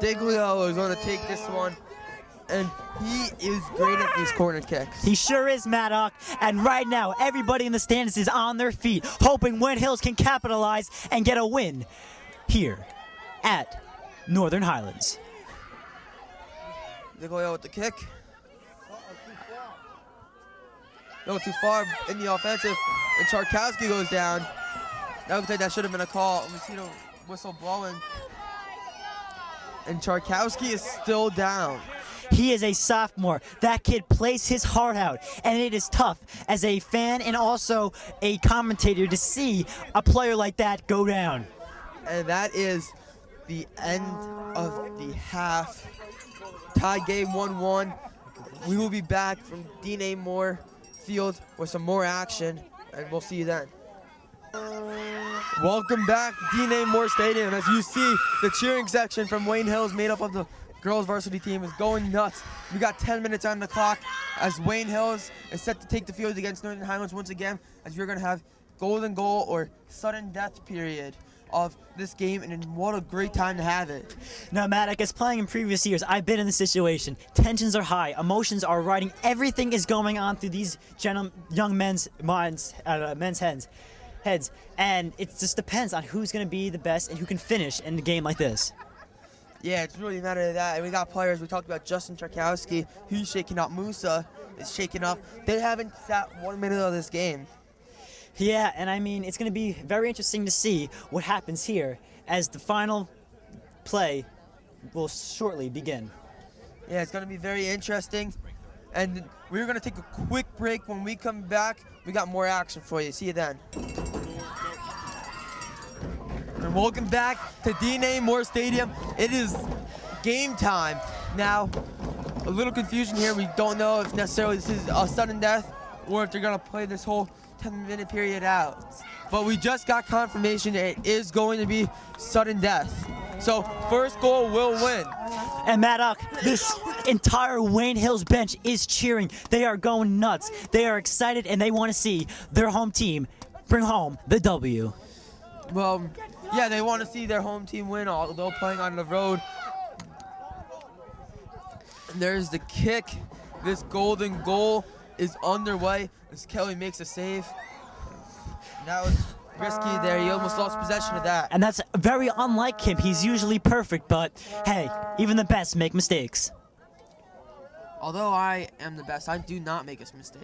Diglio is gonna take this one. And he is great at these corner kicks. he sure is, Madoc. And right now, everybody in the stands is on their feet, hoping Wayne Hills can capitalize and get a win here at Northern Highlands. Diglio with the kick. No, too far in the offensive. And Charkowski goes down. That looks like that should have been a call. We see the whistle blowing. And Charkowski is still down. He is a sophomore. That kid plays his heart out, and it is tough as a fan and also a commentator to see a player like that go down. And that is the end of the half. Tie game 1-1. We will be back from Dean A. Moore Field with some more action, and we'll see you then. Welcome back to Dean A. Moore Stadium. As you see, the cheering section from Wayne Hills, made up of the girls varsity team, is going nuts. We got 10 minutes on the clock as Wayne Hills is set to take the field against Northern Highlands once again, as we're going to have golden goal or sudden death period of this game, and what a great time to have it. Now, Madoc, as playing in previous years, I've been in this situation. Tensions are high, emotions are riding, everything is going on through these young men's minds, men's heads, and it just depends on who's going to be the best and who can finish in a game like this. Yeah, it's really a matter of that. And we got players. We talked about Justin Charkowski, who's shaking up. Musa is shaking up. They haven't sat 1 minute of this game. Yeah, and I mean, it's going to be very interesting to see what happens here as the final play will shortly begin. Yeah, it's going to be very interesting. And we're going to take a quick break. When we come back, we got more action for you. See you then. And welcome back to D.N.A. Moore Stadium. It is game time. Now, a little confusion here. We don't know if necessarily this is a sudden death or if they're going to play this whole 10-minute period out. But we just got confirmation it is going to be sudden death. So first goal will win. And Madoc, this entire Wayne Hills bench is cheering. They are going nuts. They are excited and they want to see their home team bring home the W. Well, yeah, they want to see their home team win, although playing on the road. And there's the kick. This golden goal is underway as Kelly makes a save. And that was risky there. He almost lost possession of that. And that's very unlike him. He's usually perfect, but hey, even the best make mistakes. Although I am the best, I do not make a mistake.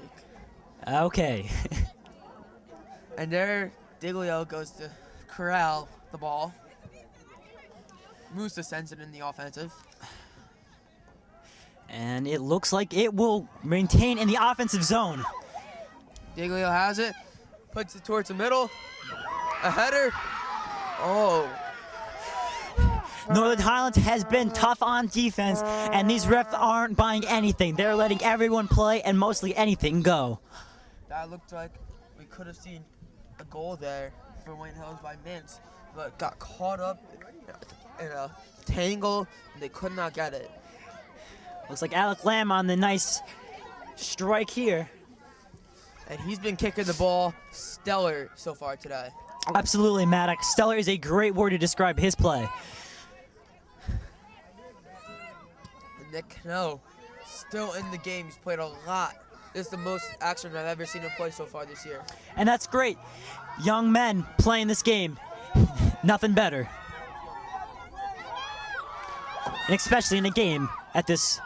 Okay. And there, Diglio goes to corral the ball. Musa sends it in the offensive. And it looks like it will maintain in the offensive zone. Diglio has it, puts it towards the middle. A header. Oh. Northern Highlands has been tough on defense, and these refs aren't buying anything. They're letting everyone play and mostly anything go. That looked like we could have seen a goal there for Wayne Hills by Mintz, but got caught up in a tangle, and they could not get it. Looks like Alec Lamb on the nice strike here. And he's been kicking the ball stellar so far today. Absolutely, Madoc. Stellar is a great word to describe his play. And Nick Cano still in the game. He's played a lot. This is the most action I've ever seen him play so far this year. And that's great. Young men playing this game. Nothing better. And especially in a game at this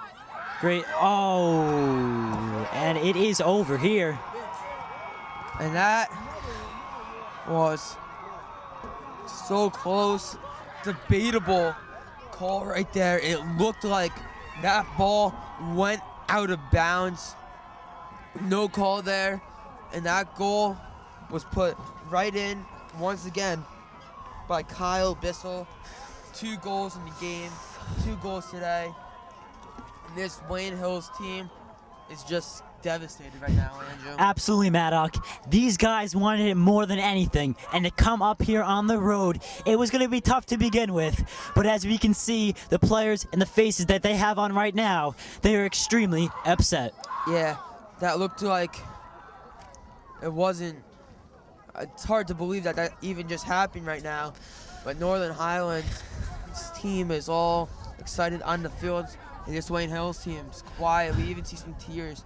great... Oh, and it is over here. And that was so close. Debatable call right there. It looked like that ball went out of bounds. No call there. And that goal was put right in once again by Kyle Bissell. 2 goals in the game. 2 goals today. And this Wayne Hills team is just devastated right now, Andrew. Absolutely, Madoc. These guys wanted it more than anything, and to come up here on the road, it was going to be tough to begin with. But as we can see, the players and the faces that they have on right now, they are extremely upset. Yeah, that looked like it wasn't. It's hard to believe that that even just happened right now. But Northern Highlands' team is all excited on the field, and this Wayne Hills team's quiet. We even see some tears.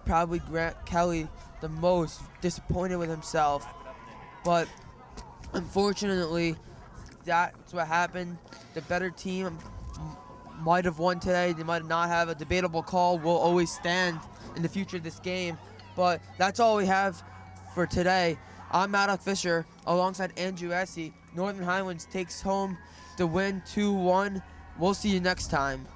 Probably Grant Kelly the most disappointed with himself. But unfortunately, that's what happened. The better team might have won today. They might not have. A debatable call will always stand in the future of this game. But that's all we have for today. I'm Madoc Fisher alongside Andrew Easse. Northern Highlands takes home the win 2-1. We'll see you next time.